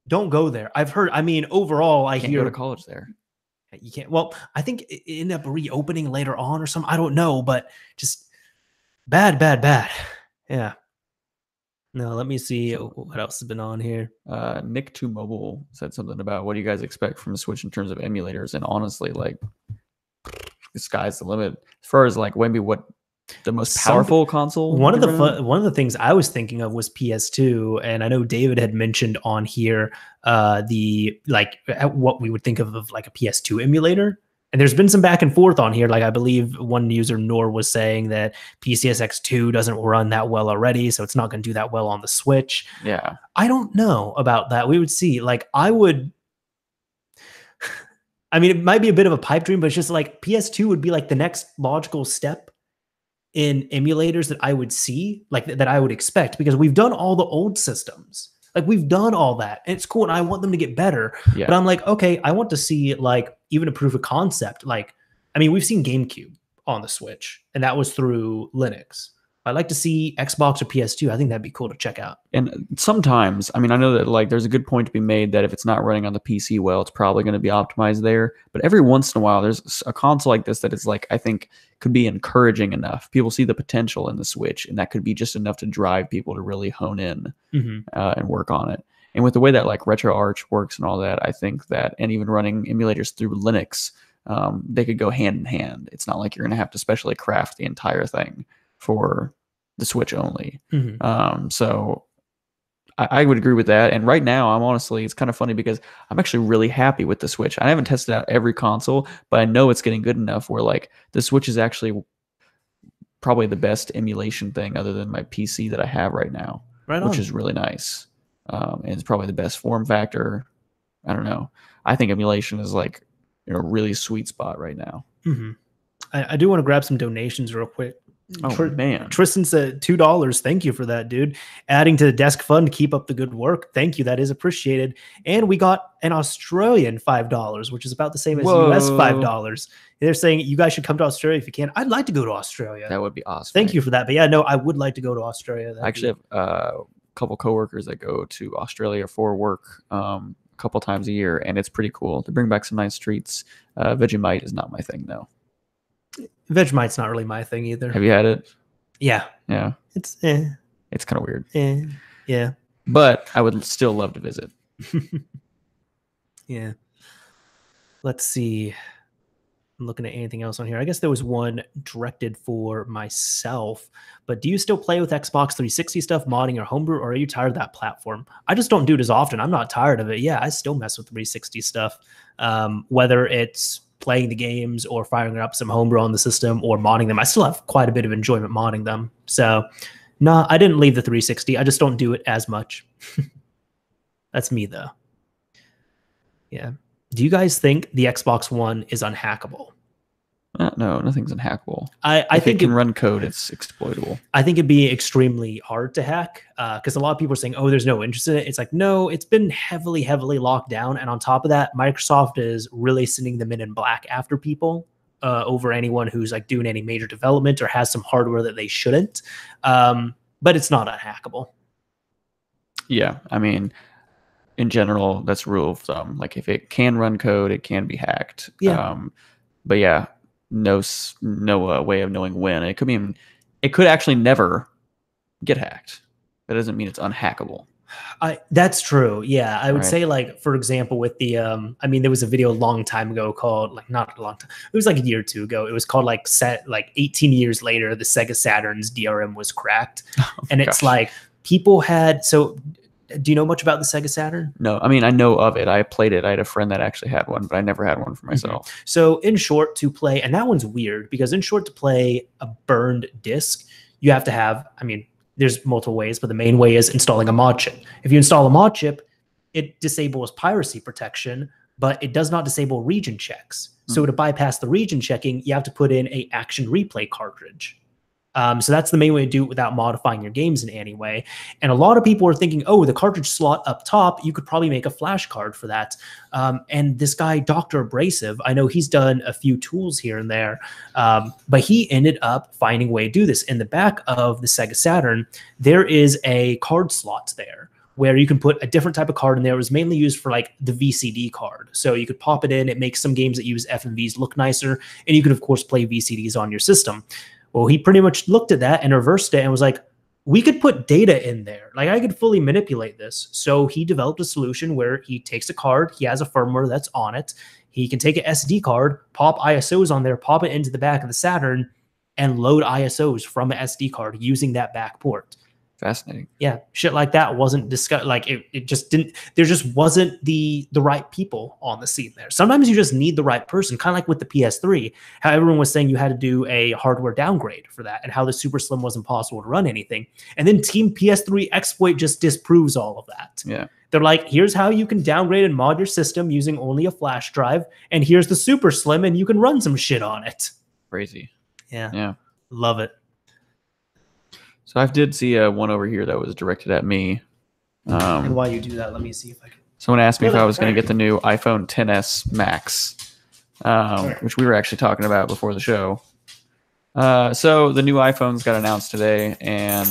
Don't go there. I've heard, overall, I can't hear go to college there. You can't. Well, I think it ended up reopening later on or something. I don't know, but just bad. Yeah. No, let me see what else has been on here. Nick2Mobile said something about what do you guys expect from the Switch in terms of emulators, and honestly, like the sky's the limit as far as like maybe what the most powerful console. One of the things I was thinking of was PS2, and I know David had mentioned on here the like what we would think of like a PS2 emulator. And there's been some back and forth on here. Like I believe one user, Nor, was saying that PCSX2 doesn't run that well already, so it's not going to do that well on the Switch. Yeah. I don't know about that. We would see. Like I mean, it might be a bit of a pipe dream, but it's just like PS2 would be like the next logical step in emulators that I would see, like that I would expect, because we've done all the old systems. Like we've done all that, and it's cool, and I want them to get better. Yeah. But I'm like, okay, I want to see like even a proof of concept. Like, I mean, we've seen GameCube on the Switch, and that was through Linux. I'd like to see Xbox or PS2. I think that'd be cool to check out. And sometimes, I mean, I know that like there's a good point to be made that if it's not running on the PC well, it's probably going to be optimized there. But every once in a while, there's a console like this that is like, I think could be encouraging enough. People see the potential in the Switch, and that could be just enough to drive people to really hone in and work on it. And with the way that like RetroArch works and all that, I think that, and even running emulators through Linux, they could go hand in hand. It's not like you're going to have to specially craft the entire thing for the Switch only. So I would agree with that. And right now, I'm honestly, it's kind of funny because I'm actually really happy with the Switch. I haven't tested out every console, but I know it's getting good enough where like the Switch is actually probably the best emulation thing other than my PC that I have right now, which is really nice. And it's probably the best form factor. I don't know. I think emulation is like in a really sweet spot right now. I do want to grab some donations real quick. Oh, man. Tristan said $2. Thank you for that, dude. Adding to the desk fund, keep up the good work. Thank you. That is appreciated. And we got an Australian $5, which is about the same as US $5. They're saying you guys should come to Australia if you can. I'd like to go to Australia. That would be awesome. Thank you for that. But yeah, no, I would like to go to Australia. I actually have a couple coworkers that go to Australia for work a couple times a year, and it's pretty cool. They bring back some nice treats. Vegemite is not my thing, though. Vegemite's not really my thing either. Have you had it? Yeah. Yeah. It's kind of weird. Yeah. But I would still love to visit. Yeah. Let's see. I'm looking at anything else on here. I guess there was one directed for myself. But do you still play with Xbox 360 stuff, modding or homebrew, or are you tired of that platform? I just don't do it as often. I'm not tired of it. Yeah, I still mess with 360 stuff. Whether it's playing the games or firing up some homebrew on the system or modding them. I still have quite a bit of enjoyment modding them. So no, I didn't leave the 360. I just don't do it as much. That's me though. Yeah. Do you guys think the Xbox One is unhackable? No, nothing's unhackable. I think it can run code, it's exploitable. I think it'd be extremely hard to hack because a lot of people are saying, oh, there's no interest in it. It's like, no, it's been heavily locked down. And on top of that, Microsoft is really sending the men in black after people over anyone who's like doing any major development or has some hardware that they shouldn't. But it's not unhackable. Yeah, I mean, in general, that's rule of thumb. Like if it can run code, it can be hacked. Yeah. But yeah, no way of knowing when. It could actually never get hacked. That doesn't mean it's unhackable. That's true. Yeah, I would say, like, for example, with the I mean, there was a video a long time ago called, like, not a long time, it was like a year or two ago. It was called like 18 years later, the Sega Saturn's DRM was cracked. And it's like people had, so do you know much about the Sega Saturn? No, I mean, I know of it. I played it. I had a friend that actually had one, but I never had one for myself. So in short, to play, and that one's weird because in short, to play a burned disc, you have to have, I mean, there's multiple ways, but the main way is installing a mod chip. If you install a mod chip, it disables piracy protection, but it does not disable region checks. So to bypass the region checking, you have to put in a action replay cartridge. So that's the main way to do it without modifying your games in any way. And a lot of people are thinking, oh, the cartridge slot up top, you could probably make a flash card for that. And this guy, Dr. Abrasive, I know he's done a few tools here and there, but he ended up finding a way to do this. In the back of the Sega Saturn, there is a card slot there where you can put a different type of card in there. It was mainly used for like the VCD card. So you could pop it in. It makes some games that use FMVs look nicer. And you could, of course, play VCDs on your system. Well, he pretty much looked at that and reversed it and was like, we could put data in there. Like I could fully manipulate this. So he developed a solution where he takes a card. He has a firmware that's on it. He can take an SD card, pop ISOs on there, pop it into the back of the Saturn and load ISOs from an SD card using that back port. Fascinating. Yeah, shit like that wasn't discussed. Like it just didn't. There just wasn't the right people on the scene there. Sometimes you just need the right person. Kind of like with the PS3, how everyone was saying you had to do a hardware downgrade for that, and how the Super Slim wasn't possible to run anything. And then Team PS3 Exploit just disproves all of that. Yeah, they're like, here's how you can downgrade and mod your system using only a flash drive, and here's the Super Slim, and you can run some shit on it. Crazy. Yeah, love it. So I did see one over here that was directed at me. And while you do that, let me see if I can. Someone asked me if I was going to get the new iPhone XS Max, which we were actually talking about before the show. So the new iPhones got announced today, and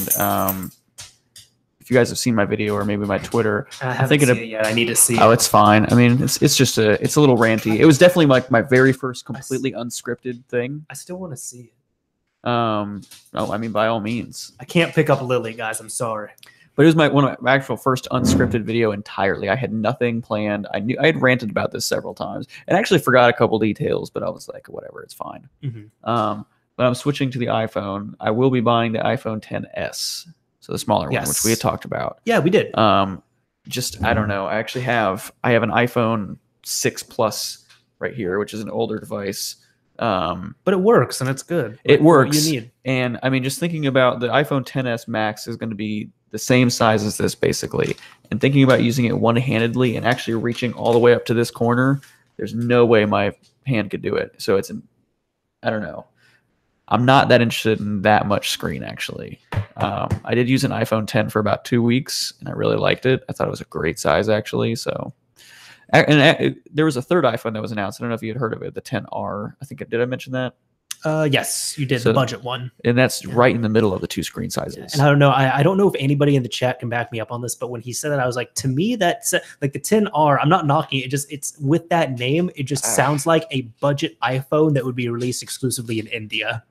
if you guys have seen my video or maybe my Twitter, I haven't seen it yet. I need to see it. Oh, it's fine. I mean, it's just it's a little ranty. It was definitely like my very first completely unscripted thing. I still want to see it. Oh, I mean, by all means. I can't pick up Lily, guys. I'm sorry. But it was one of my actual first unscripted video entirely. I had nothing planned. I had ranted about this several times and actually forgot a couple details, but I was like, whatever, it's fine. But I'm switching to the iPhone. I will be buying the iPhone XS, so the smaller one, which we had talked about. Yeah, we did. I don't know. I have an iPhone 6 Plus right here, which is an older device. But it works and it's good. It works. What you need. And I mean, just thinking about the iPhone XS Max is going to be the same size as this basically. And thinking about using it one-handedly and actually reaching all the way up to this corner, there's no way my hand could do it. So I don't know. I'm not that interested in that much screen, actually. I did use an iPhone X for about 2 weeks, and I really liked it. I thought it was a great size, actually. So, and there was a third iPhone that was announced. I don't know if you had heard of it, the XR. Did I mention that? Yes, you did, the budget one. And that's right in the middle of the two screen sizes. And I don't know. I don't know if anybody in the chat can back me up on this, but when he said that, I was like, to me, that's like the XR. I'm not knocking it. It's with that name, it just sounds like a budget iPhone that would be released exclusively in India.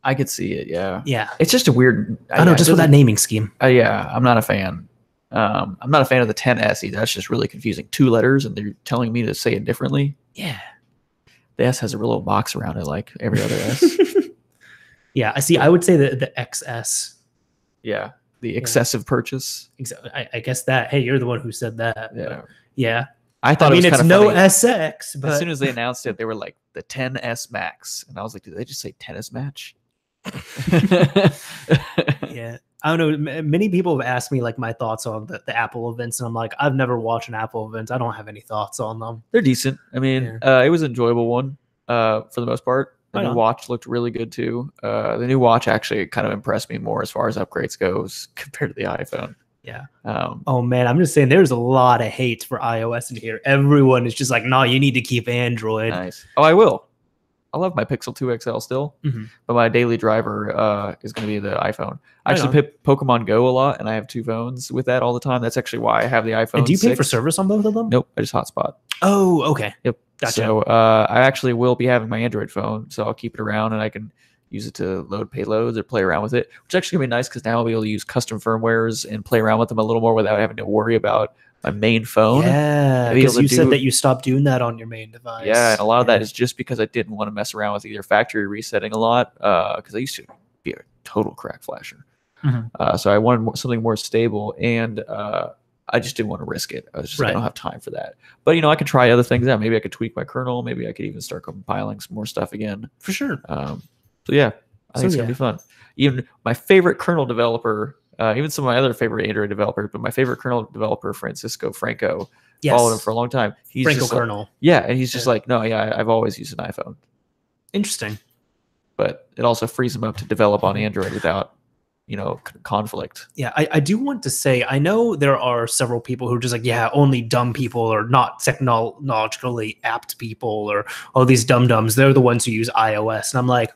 I could see it, yeah. Yeah. It's just a weird... I know, just with that naming scheme. Yeah, I'm not a fan. I'm not a fan of the XS either. That's just really confusing. 2 letters, and they're telling me to say it differently. Yeah. The S has a little box around it like every other S. Yeah, I see. I would say the XS. Yeah, the excessive purchase. I guess that. Hey, you're the one who said that. Yeah. Yeah. I thought it was kind of no funny. SX, but as soon as they announced it, they were like the XS Max, and I was like, did they just say tennis match? Yeah, I don't know. Many people have asked me like my thoughts on the Apple events, and I'm like, I've never watched an Apple event. I don't have any thoughts on them. They're decent. I mean, it was an enjoyable one for the most part. The new watch looked really good too. The new watch actually kind of impressed me more as far as upgrades goes compared to the iPhone. Yeah. Oh man, I'm just saying there's a lot of hate for iOS in here. Everyone is just like, no, you need to keep Android. Nice. Oh, I will. I love my Pixel 2 XL still, but my daily driver is going to be the iPhone. I actually play Pokemon Go a lot, and I have 2 phones with that all the time. That's actually why I have the iPhone. And do you 6. pay for service on both of them? Nope, I just hotspot. Oh, okay. Yep. Gotcha. So I actually will be having my Android phone, so I'll keep it around, and I can use it to load payloads or play around with it, which is actually going to be nice because now I'll be able to use custom firmwares and play around with them a little more without having to worry about my main phone. Yeah, because you said that you stopped doing that on your main device. Yeah, and a lot of that is just because I didn't want to mess around with either factory resetting a lot, because I used to be a total crack flasher. So I wanted something more stable, and I just didn't want to risk it. I was just like, I don't have time for that. But, I could try other things out. Maybe I could tweak my kernel. Maybe I could even start compiling some more stuff again. For sure. So yeah, I think it's going to be fun. Even my favorite kernel developer, even some of my other favorite Android developers, but my favorite kernel developer, Francisco Franco, followed him for a long time. He's Franco just kernel. And he's just like, no, I've always used an iPhone. Interesting. But it also frees him up to develop on Android without, conflict. Yeah, I do want to say, I know there are several people who are just like, yeah, only dumb people or not technologically apt people or all these dum-dums, they're the ones who use iOS. And I'm like,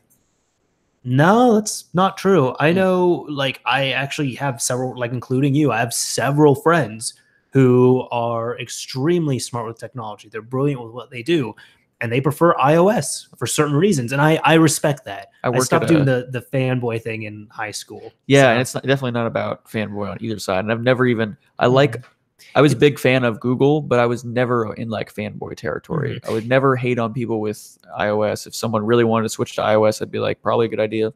no, that's not true. I know, like, I actually have several, like, including you, I have several friends who are extremely smart with technology. They're brilliant with what they do, and they prefer iOS for certain reasons. And I respect that. I stopped doing the fanboy thing in high school. Yeah, and it's definitely not about fanboy on either side. And I've never even, I was a big fan of Google, but I was never in like fanboy territory. I would never hate on people with iOS. If someone really wanted to switch to iOS, I'd be like, probably a good idea.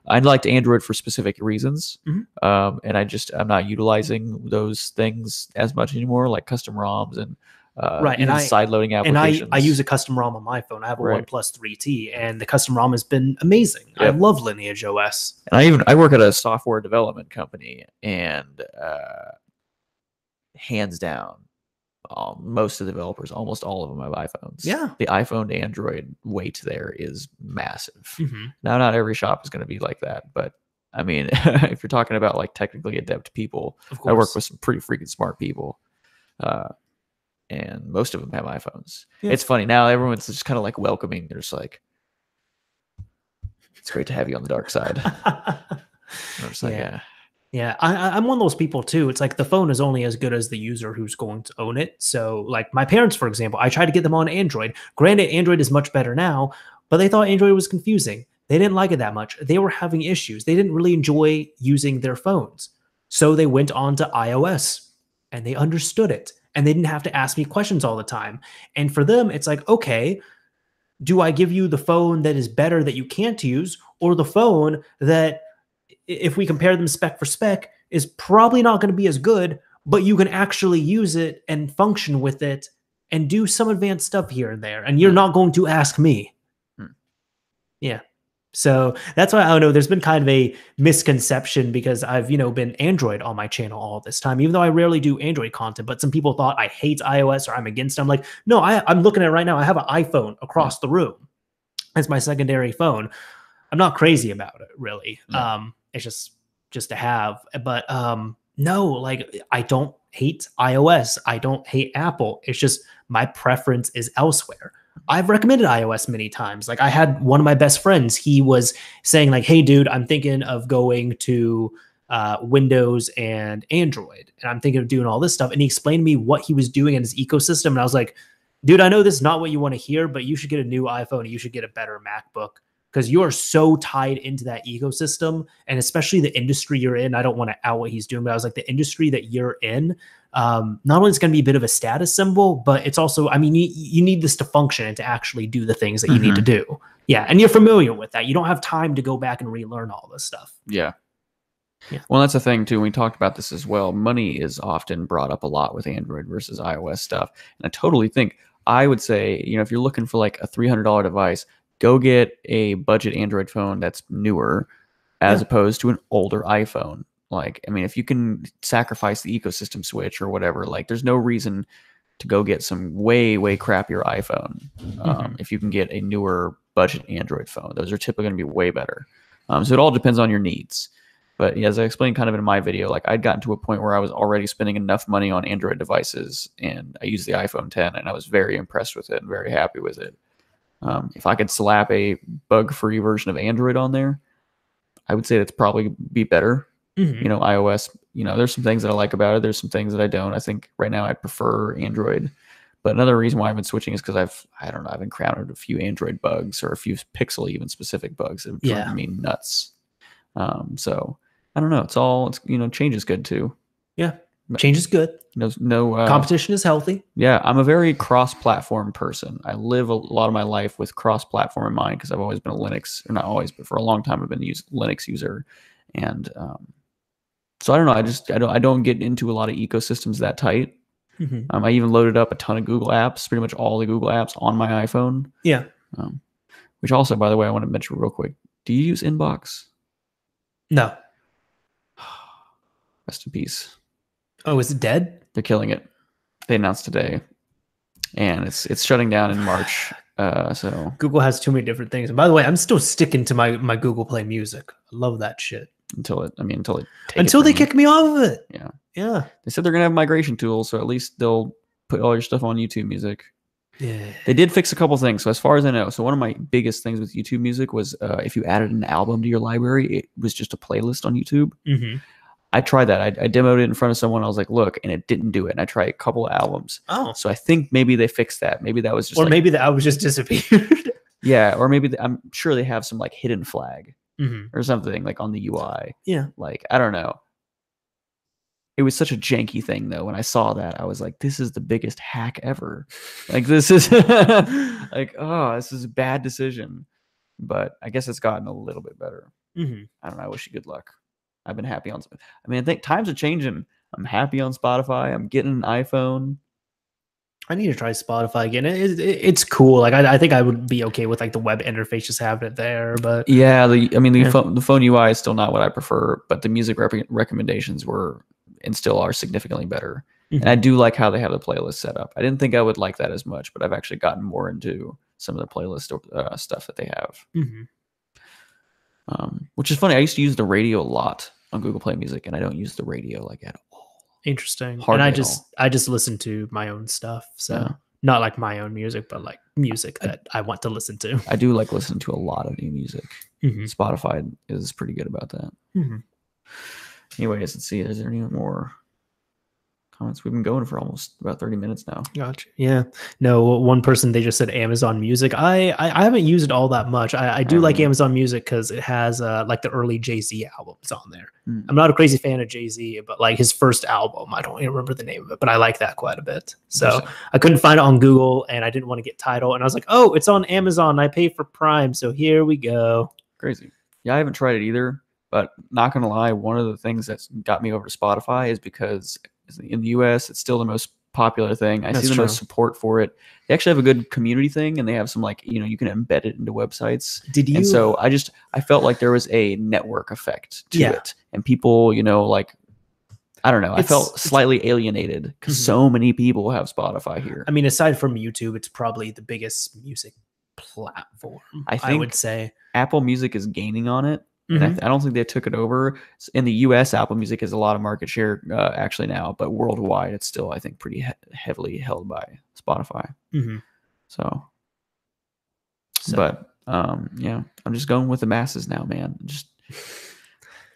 I liked Android for specific reasons. And I'm not utilizing those things as much anymore, like custom ROMs and and side loading applications. And I use a custom ROM on my phone. I have a OnePlus 3T, and the custom ROM has been amazing. I love Lineage OS. And I work at a software development company, and hands down, most of the developers, almost all of them have iPhones. Yeah. The iPhone to Android weight there is massive. Now, not every shop is going to be like that, but I mean, if you're talking about like technically adept people, I work with some pretty freaking smart people. And most of them have iPhones. It's funny now, everyone's just kind of like welcoming. There's like, It's great to have you on the dark side. I'm just like, yeah. Yeah, I'm one of those people too. It's like the phone is only as good as the user who's going to own it. So, like my parents, for example, I tried to get them on Android. Granted, Android is much better now, but they thought Android was confusing. They didn't like it that much. They were having issues. They didn't really enjoy using their phones. So they went on to iOS and they understood it. And they didn't have to ask me questions all the time. And for them, it's like, okay, do I give you the phone that is better that you can't use, or the phone that, if we compare them spec for spec, is probably not going to be as good, but you can actually use it and function with it and do some advanced stuff here and there. And you're not going to ask me. Yeah. So that's why I don't know. There's been kind of a misconception because I've, been Android on my channel all this time, even though I rarely do Android content, but some people thought I hate iOS or I'm against it. I'm like, no, I'm looking at it right now. I have an iPhone across the room. It's my secondary phone. I'm not crazy about it, really. It's just to have, but no, like I don't hate iOS. I don't hate Apple. It's just my preference is elsewhere. I've recommended iOS many times. Like I had one of my best friends, he was saying like, hey dude, I'm thinking of going to Windows and Android. And I'm thinking of doing all this stuff. And he explained to me what he was doing in his ecosystem. And I was like, dude, I know this is not what you want to hear, but you should get a new iPhone. And you should get a better MacBook because you are so tied into that ecosystem. And especially the industry you're in. I don't want to out what he's doing, but I was like, the industry that you're in, not only is it going to be a bit of a status symbol, but it's also, I mean, you need this to function and to actually do the things that you need to do. Yeah. And you're familiar with that. You don't have time to go back and relearn all this stuff. Yeah. Well, that's the thing too. We talked about this as well. Money is often brought up a lot with Android versus iOS stuff. And I totally think, I would say, if you're looking for like a $300 device, go get a budget Android phone that's newer as opposed to an older iPhone. Like, I mean, if you can sacrifice the ecosystem switch or whatever, like there's no reason to go get some way, way crappier iPhone. If you can get a newer budget Android phone, those are typically going to be way better. So it all depends on your needs. But as I explained kind of in my video, like I'd gotten to a point where I was already spending enough money on Android devices and I used the iPhone 10 and I was very impressed with it and very happy with it. If I could slap a bug-free version of Android on there, I would say that's probably be better. iOS, there's some things that I like about it. There's some things that I don't. I think right now I prefer Android. But another reason why I've been switching is because I've encountered a few Android bugs or a few Pixel even specific bugs that have driven me nuts. So I don't know. It's change is good too. Yeah. Change is good. No competition is healthy. Yeah, I'm a very cross-platform person. I live a lot of my life with cross-platform in mind because I've always been a Linux, or not always, but for a long time I've been a Linux user, and so I don't know. I don't get into a lot of ecosystems that tight. I even loaded up a ton of Google apps, pretty much all the Google apps on my iPhone. Yeah. Which also, by the way, I want to mention real quick. Do you use Inbox? No. Rest in peace. Oh, is it dead? They're killing it. They announced today, and it's shutting down in March. So Google has too many different things. And by the way, I'm still sticking to my Google Play Music. I love that shit. Until they kick me off of it. Yeah. Yeah. They said they're gonna have migration tools, so at least they'll put all your stuff on YouTube Music. Yeah. They did fix a couple things. So as far as I know, so one of my biggest things with YouTube Music was if you added an album to your library, it was just a playlist on YouTube. I tried that. I demoed it in front of someone. I was like, look, and it didn't do it. And I tried a couple of albums. Oh. So I think maybe they fixed that. Maybe that was just maybe the album just disappeared. Yeah. Or maybe I'm sure they have some like hidden flag or something like on the UI. Yeah. Like, I don't know. It was such a janky thing though. When I saw that, I was like, this is the biggest hack ever. Like this is like, oh, this is a bad decision. But I guess it's gotten a little bit better. I don't know. I wish you good luck. I've been happy on. I mean, I think times are changing. I'm happy on Spotify. I'm getting an iPhone. I need to try Spotify again. It's cool. Like I think I would be okay with like the web interface just having it there. But yeah, the phone UI is still not what I prefer. But the music recommendations were and still are significantly better. And I do like how they have the playlist set up. I didn't think I would like that as much, but I've actually gotten more into some of the playlist stuff that they have. Which is funny. I used to use the radio a lot on Google Play Music, and I don't use the radio like at all. Interesting. Hardly and I just listen to my own stuff. So not like my own music, but like music that I want to listen to. I do like listening to a lot of new music. Spotify is pretty good about that. Anyways, let's see. Is there any more comments? We've been going for almost about 30 minutes now. Gotcha. Yeah. No, one person, they just said Amazon Music. I haven't used it all that much. I do like Amazon Music because it has like the early Jay-Z albums on there. I'm not a crazy fan of Jay-Z, but like his first album, I don't even remember the name of it, but I like that quite a bit. So I couldn't find it on Google, and I didn't want to get Tidal, and I was like, oh, it's on Amazon. I pay for Prime, so here we go. Crazy. Yeah, I haven't tried it either, but not gonna lie, one of the things that's got me over to Spotify is because in the US, it's still the most popular thing. I see the most support for it. They actually have a good community thing, and they have some like, you can embed it into websites. And so I felt like there was a network effect to it, and people, like, I don't know, I felt slightly alienated because so many people have Spotify here. I mean, aside from YouTube, it's probably the biggest music platform. I would say Apple Music is gaining on it. And I don't think they took it over. In the US, Apple Music has a lot of market share actually now, but worldwide, it's still, I think, pretty heavily held by Spotify. So, but yeah, I'm just going with the masses now, man. I'm just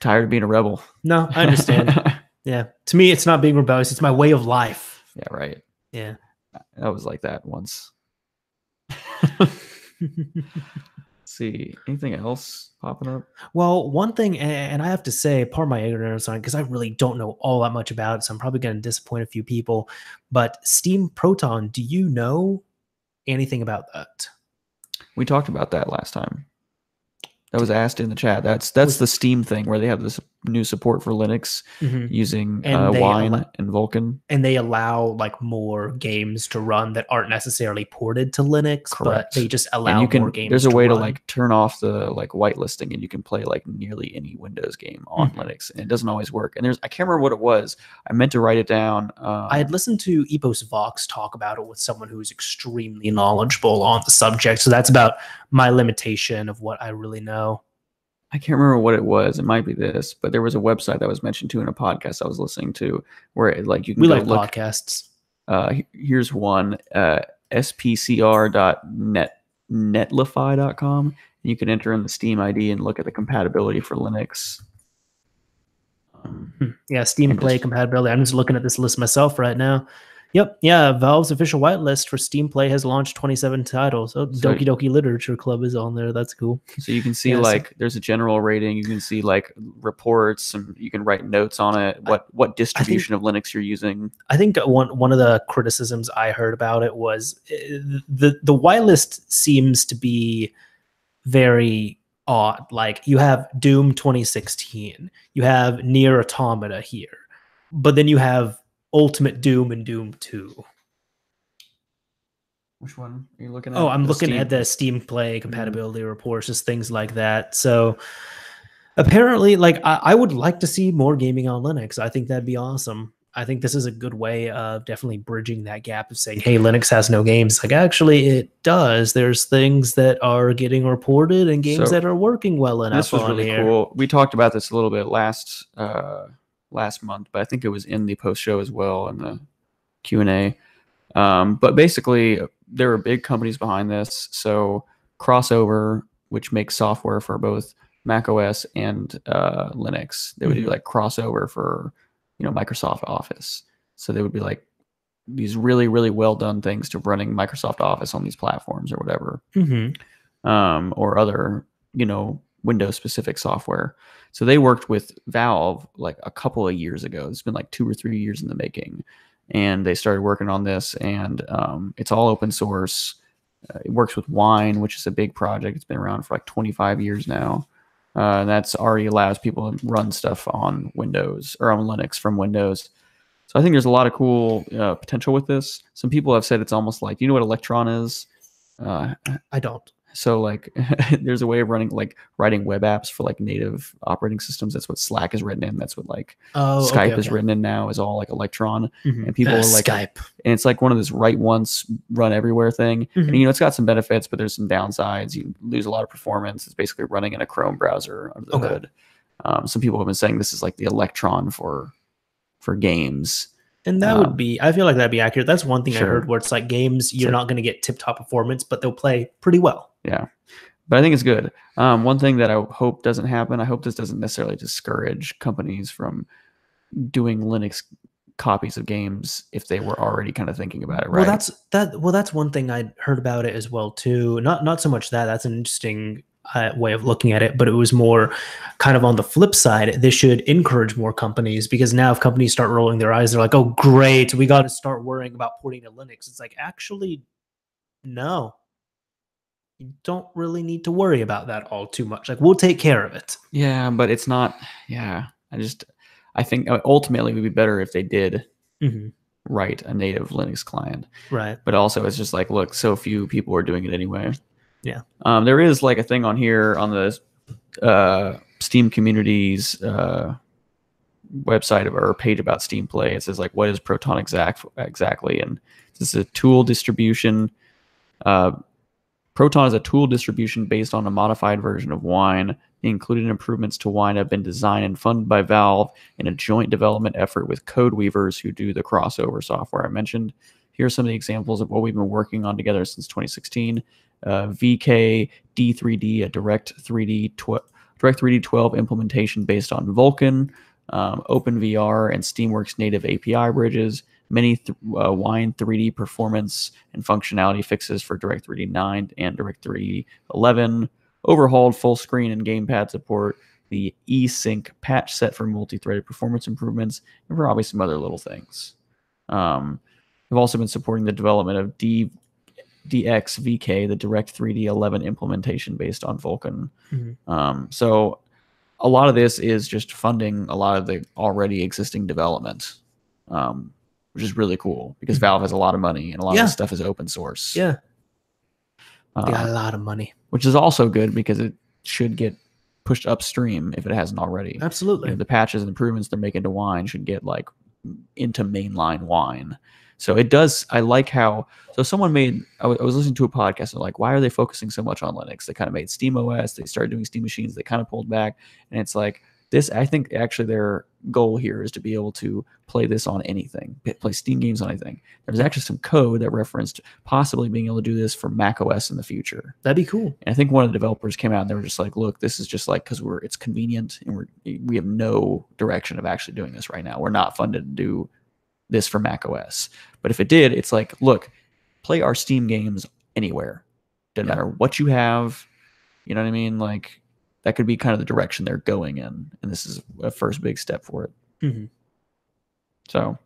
tired of being a rebel. No, I understand. Yeah. To me, it's not being rebellious. It's my way of life. Yeah, right. Yeah. I was like that once. See, anything else popping up? Well, one thing, and I have to say, pardon my ignorance on it, because I really don't know all that much about it, so I'm probably going to disappoint a few people, but Steam Proton, do you know anything about that? We talked about that last time. That was asked in the chat. That's the Steam thing where they have this new support for Linux using Wine and Vulkan. And they allow like more games to run that aren't necessarily ported to Linux, but they just allow more games. There's a way to like turn off the like whitelisting, and you can play like nearly any Windows game on Linux, and it doesn't always work. And I can't remember what it was. I meant to write it down. I had listened to Epos Vox talk about it with someone who's extremely knowledgeable on the subject. So that's about my limitation of what I really know. I can't remember what it was. It might be this, but there was a website that was mentioned too in a podcast I was listening to where you can look podcasts. Here's one, spcr.netlify.com. You can enter in the Steam ID and look at the compatibility for Linux. Yeah, Steam Play compatibility. I'm just looking at this list myself right now. Yep. Yeah. Valve's official whitelist for Steam Play has launched 27 titles. So Doki Doki Literature Club is on there. That's cool. So you can see there's a general rating. You can see like reports, and you can write notes on it. What distribution of Linux you're using. I think one of the criticisms I heard about it was the whitelist seems to be very odd. Like you have Doom 2016, you have Nier Automata here, but then you have Ultimate Doom and Doom 2. Which one are you looking at? Oh, I'm looking at the Steam Play compatibility reports, just things like that. So apparently, like I would like to see more gaming on Linux. I think that'd be awesome. I think this is a good way of definitely bridging that gap of saying, hey, Linux has no games. Like, actually, it does. There's things that are getting reported and games that are working well enough. This was really cool. We talked about this a little bit last month, but I think it was in the post show as well in the Q&A. But basically, there are big companies behind this. So Crossover, which makes software for both Mac OS and Linux, they would do like Crossover for Microsoft Office. So they would be like these really, really well done things to running Microsoft Office on these platforms or whatever, or other Windows specific software. So they worked with Valve like a couple of years ago. It's been like 2 or 3 years in the making, and they started working on this, and it's all open source. It works with Wine, which is a big project. It's been around for like 25 years now. And that's already allows people to run stuff on Windows or on Linux from Windows. So I think there's a lot of cool potential with this. Some people have said it's almost like, what Electron is? I don't. So like there's a way of writing web apps for like native operating systems. That's what Slack is written in. That's what Skype is written in now, is all like Electron. And people are like Skype. And it's like one of this write once, run everywhere thing. And it's got some benefits, but there's some downsides. You lose a lot of performance. It's basically running in a Chrome browser under the hood. Some people have been saying this is like the Electron for games. And that would be, I feel like that'd be accurate. That's one thing I heard where it's like games, you're not going to get tip-top performance, but they'll play pretty well. Yeah. But I think it's good. One thing that I hope doesn't happen, I hope this doesn't necessarily discourage companies from doing Linux copies of games if they were already kind of thinking about it, right? Well, that's one thing I'd heard about it as well too. Not so much that. That's an interesting way of looking at it, but it was more kind of on the flip side. This should encourage more companies, because now if companies start rolling their eyes, they're like, "Oh, great, we got to start worrying about porting to Linux." It's like, actually, no, you don't really need to worry about that all too much. Like, we'll take care of it. Yeah, but it's not. Yeah, I think ultimately it would be better if they did write a native Linux client. Right. But also, it's just like, look, so few people are doing it anyway. Yeah. There is like a thing on here on the Steam community's website or page about Steam Play. It says like, what is Proton exactly? And this is a tool distribution. Proton is a tool distribution based on a modified version of Wine. The included improvements to Wine have been designed and funded by Valve in a joint development effort with code weavers who do the crossover software I mentioned. Here are some of the examples of what we've been working on together since 2016. VK D3D, a Direct3D 12 implementation based on Vulkan, OpenVR and Steamworks native API bridges, many Wine 3D performance and functionality fixes for Direct3D 9 and Direct3D 11, overhauled full screen and gamepad support, the eSync patch set for multi-threaded performance improvements, and probably some other little things. We've also been supporting the development of DXVK, the Direct3D 11 implementation based on Vulkan. So a lot of this is just funding a lot of the already existing development, which is really cool because Valve has a lot of money and a lot of this stuff is open source. Yeah. They got a lot of money. Which is also good because it should get pushed upstream if it hasn't already. Absolutely. The patches and improvements they're making to Wine should get like into mainline Wine. So it does. I like how. So someone made. I was listening to a podcast and like, why are they focusing so much on Linux? They kind of made Steam OS. They started doing Steam machines. They kind of pulled back, and it's like this. I think actually their goal here is to be able to play this on anything, play Steam games on anything. There's actually some code that referenced possibly being able to do this for Mac OS in the future. That'd be cool. And I think one of the developers came out and they were just like, look, this is just like because it's convenient and we have no direction of actually doing this right now. We're not funded to do this for Mac OS. But if it did, it's like, look, play our Steam games anywhere. Doesn't matter what you have. You know what I mean? Like that could be kind of the direction they're going in. And this is a first big step for it. So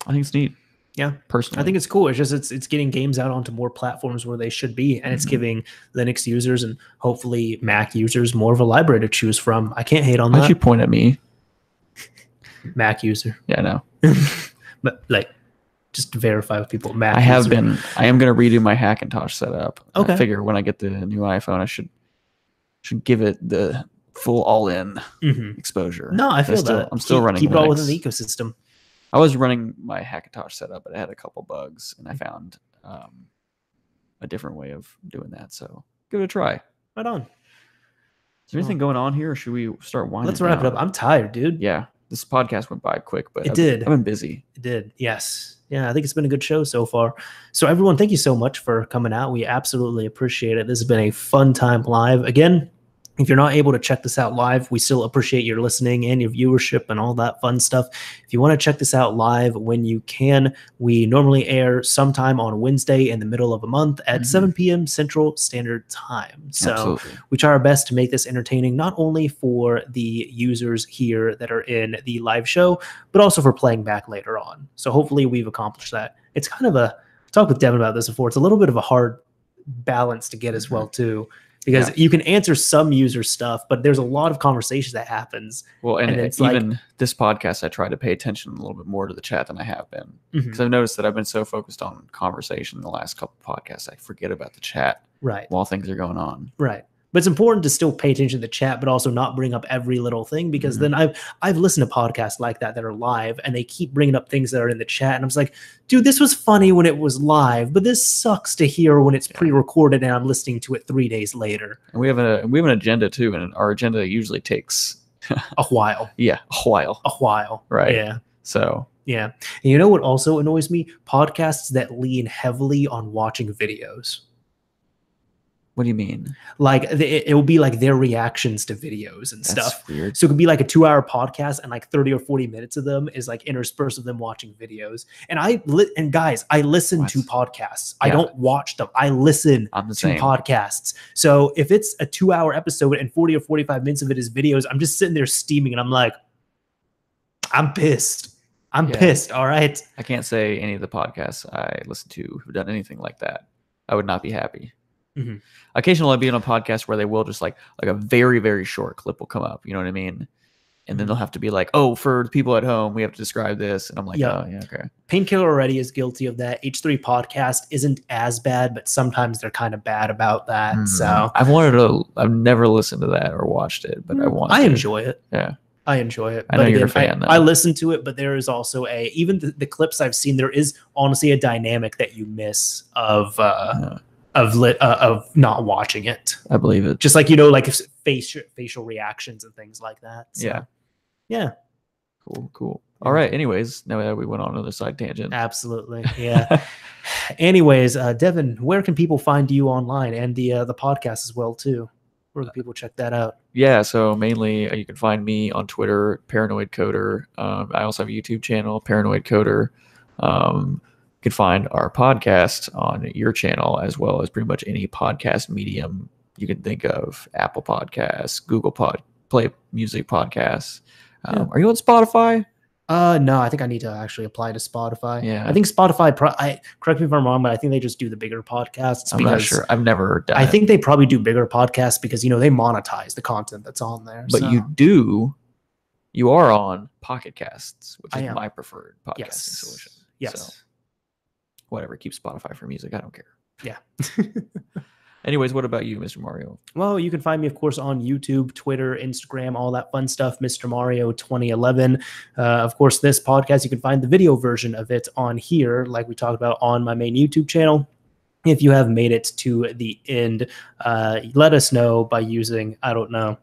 I think it's neat. Yeah. Personally. I think it's cool. It's just it's getting games out onto more platforms where they should be. And it's giving Linux users and hopefully Mac users more of a library to choose from. I can't hate on that. Why'd you point at me? Mac user. Yeah, I know. But like just to verify with people, Mac I am going to redo my Hackintosh setup. Okay. I figure when I get the new iPhone, I should give it the full all-in exposure. No, I feel that. I'm still running. Keep it all within the ecosystem. I was running my Hackintosh setup, but it had a couple bugs, and I found a different way of doing that. So give it a try. Right on. Is there anything going on here, or should we start winding Let's wrap it up. I'm tired, dude. Yeah. This podcast went by quick, but it did. I've been busy. It did. Yes. Yeah, I think it's been a good show so far. So everyone, thank you so much for coming out. We absolutely appreciate it. This has been a fun time live. Again, if you're not able to check this out live, we still appreciate your listening and your viewership and all that fun stuff. If you want to check this out live when you can, we normally air sometime on Wednesday in the middle of a month at 7 p.m. Central Standard Time. So we try our best to make this entertaining, not only for the users here that are in the live show, but also for playing back later on. So hopefully we've accomplished that. It's kind of I talked with Devin about this before. It's a little bit of a hard balance to get as well, too. Because you can answer some user stuff, but there's a lot of conversation that happens. Well, and it's even like, this podcast, I try to pay attention a little bit more to the chat than I have been. Because I've noticed that I've been so focused on conversation in the last couple of podcasts, I forget about the chat while things are going on. Right. But it's important to still pay attention to the chat, but also not bring up every little thing, because then I've listened to podcasts like that are live and they keep bringing up things that are in the chat. And I was like, dude, this was funny when it was live, but this sucks to hear when it's pre-recorded and I'm listening to it 3 days later. And we have an agenda too. And our agenda usually takes a while. A while. Right. Yeah. So. Yeah. And you know what also annoys me? Podcasts that lean heavily on watching videos. What do you mean? Like it will be like their reactions to videos and That's stuff. weird. So it could be like a 2-hour podcast, and like 30 or 40 minutes of them is like interspersed with them watching videos. And guys, I listen to podcasts. I don't watch them. I listen to podcasts. So if it's a 2-hour episode and 40 or 45 minutes of it is videos, I'm just sitting there steaming, and I'm like, I'm pissed. I'm pissed. All right. I can't say any of the podcasts I listen to have done anything like that. I would not be happy. Mm-hmm. Occasionally I'll be on a podcast where they will just like a very, very short clip will come up. You know what I mean? And then they'll have to be like, oh, for the people at home, we have to describe this. And I'm like, oh, yeah, okay. Painkiller already is guilty of that. H3 podcast isn't as bad, but sometimes they're kind of bad about that. So I've never listened to that or watched it, but I enjoy it. Yeah. I enjoy it. I know you're a fan. I listen to it, but there is also even the clips I've seen, there is honestly a dynamic that you miss of not watching it. I believe it. Just like, like facial reactions and things like that. So, yeah. Cool. All right. Anyways, now that we went on another side tangent. Absolutely. Yeah. Anyways, Devin, where can people find you online, and the podcast as well too? Where can people check that out? Yeah, so mainly you can find me on Twitter, Paranoid Coder. I also have a YouTube channel, Paranoid Coder. You can find our podcast on your channel, as well as pretty much any podcast medium you can think of. Apple Podcasts, Google Play Music Podcasts. Are you on Spotify? No, I think I need to actually apply to Spotify. Yeah, I think Spotify. Correct me if I'm wrong, but I think they just do the bigger podcasts. I'm not sure. I've never done. I think they probably do bigger podcasts because they monetize the content that's on there. But you are on Pocket Casts, which is my preferred podcasting solution. Yes. So, whatever. Keep Spotify for music. I don't care. Yeah. Anyways, what about you, Mr. Mario? Well, you can find me, of course, on YouTube, Twitter, Instagram, all that fun stuff, Mr. Mario 2011. Of course, this podcast, you can find the video version of it on here, like we talked about on my main YouTube channel. If you have made it to the end, let us know by using, I don't know,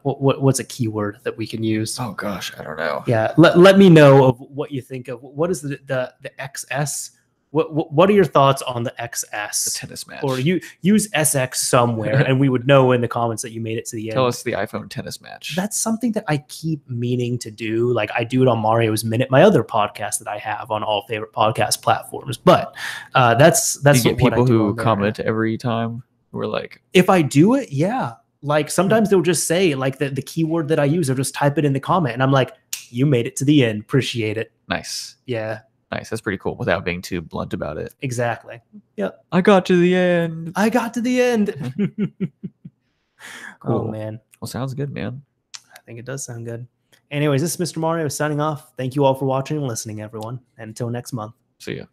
what's a keyword that we can use? Oh, gosh, I don't know. Yeah, let me know of what you think of. What is the XS? What are your thoughts on the XS? The tennis match. Or you use SX somewhere, and we would know in the comments that you made it to the end. Tell us the iPhone tennis match. That's something that I keep meaning to do. Like I do it on Mario's Minute, my other podcast that I have on all favorite podcast platforms. But that's you get what people who comment every time. We're like, if I do it, yeah. Like sometimes they'll just say like the keyword that I use, or just type it in the comment, and I'm like, you made it to the end. Appreciate it. Nice. Yeah. Nice. That's pretty cool without being too blunt about it. Exactly. Yep. I got to the end. I got to the end. Cool. Oh, man. Well, sounds good, man. I think it does sound good. Anyways, this is Mr. Mario signing off. Thank you all for watching and listening, everyone. And until next month. See ya.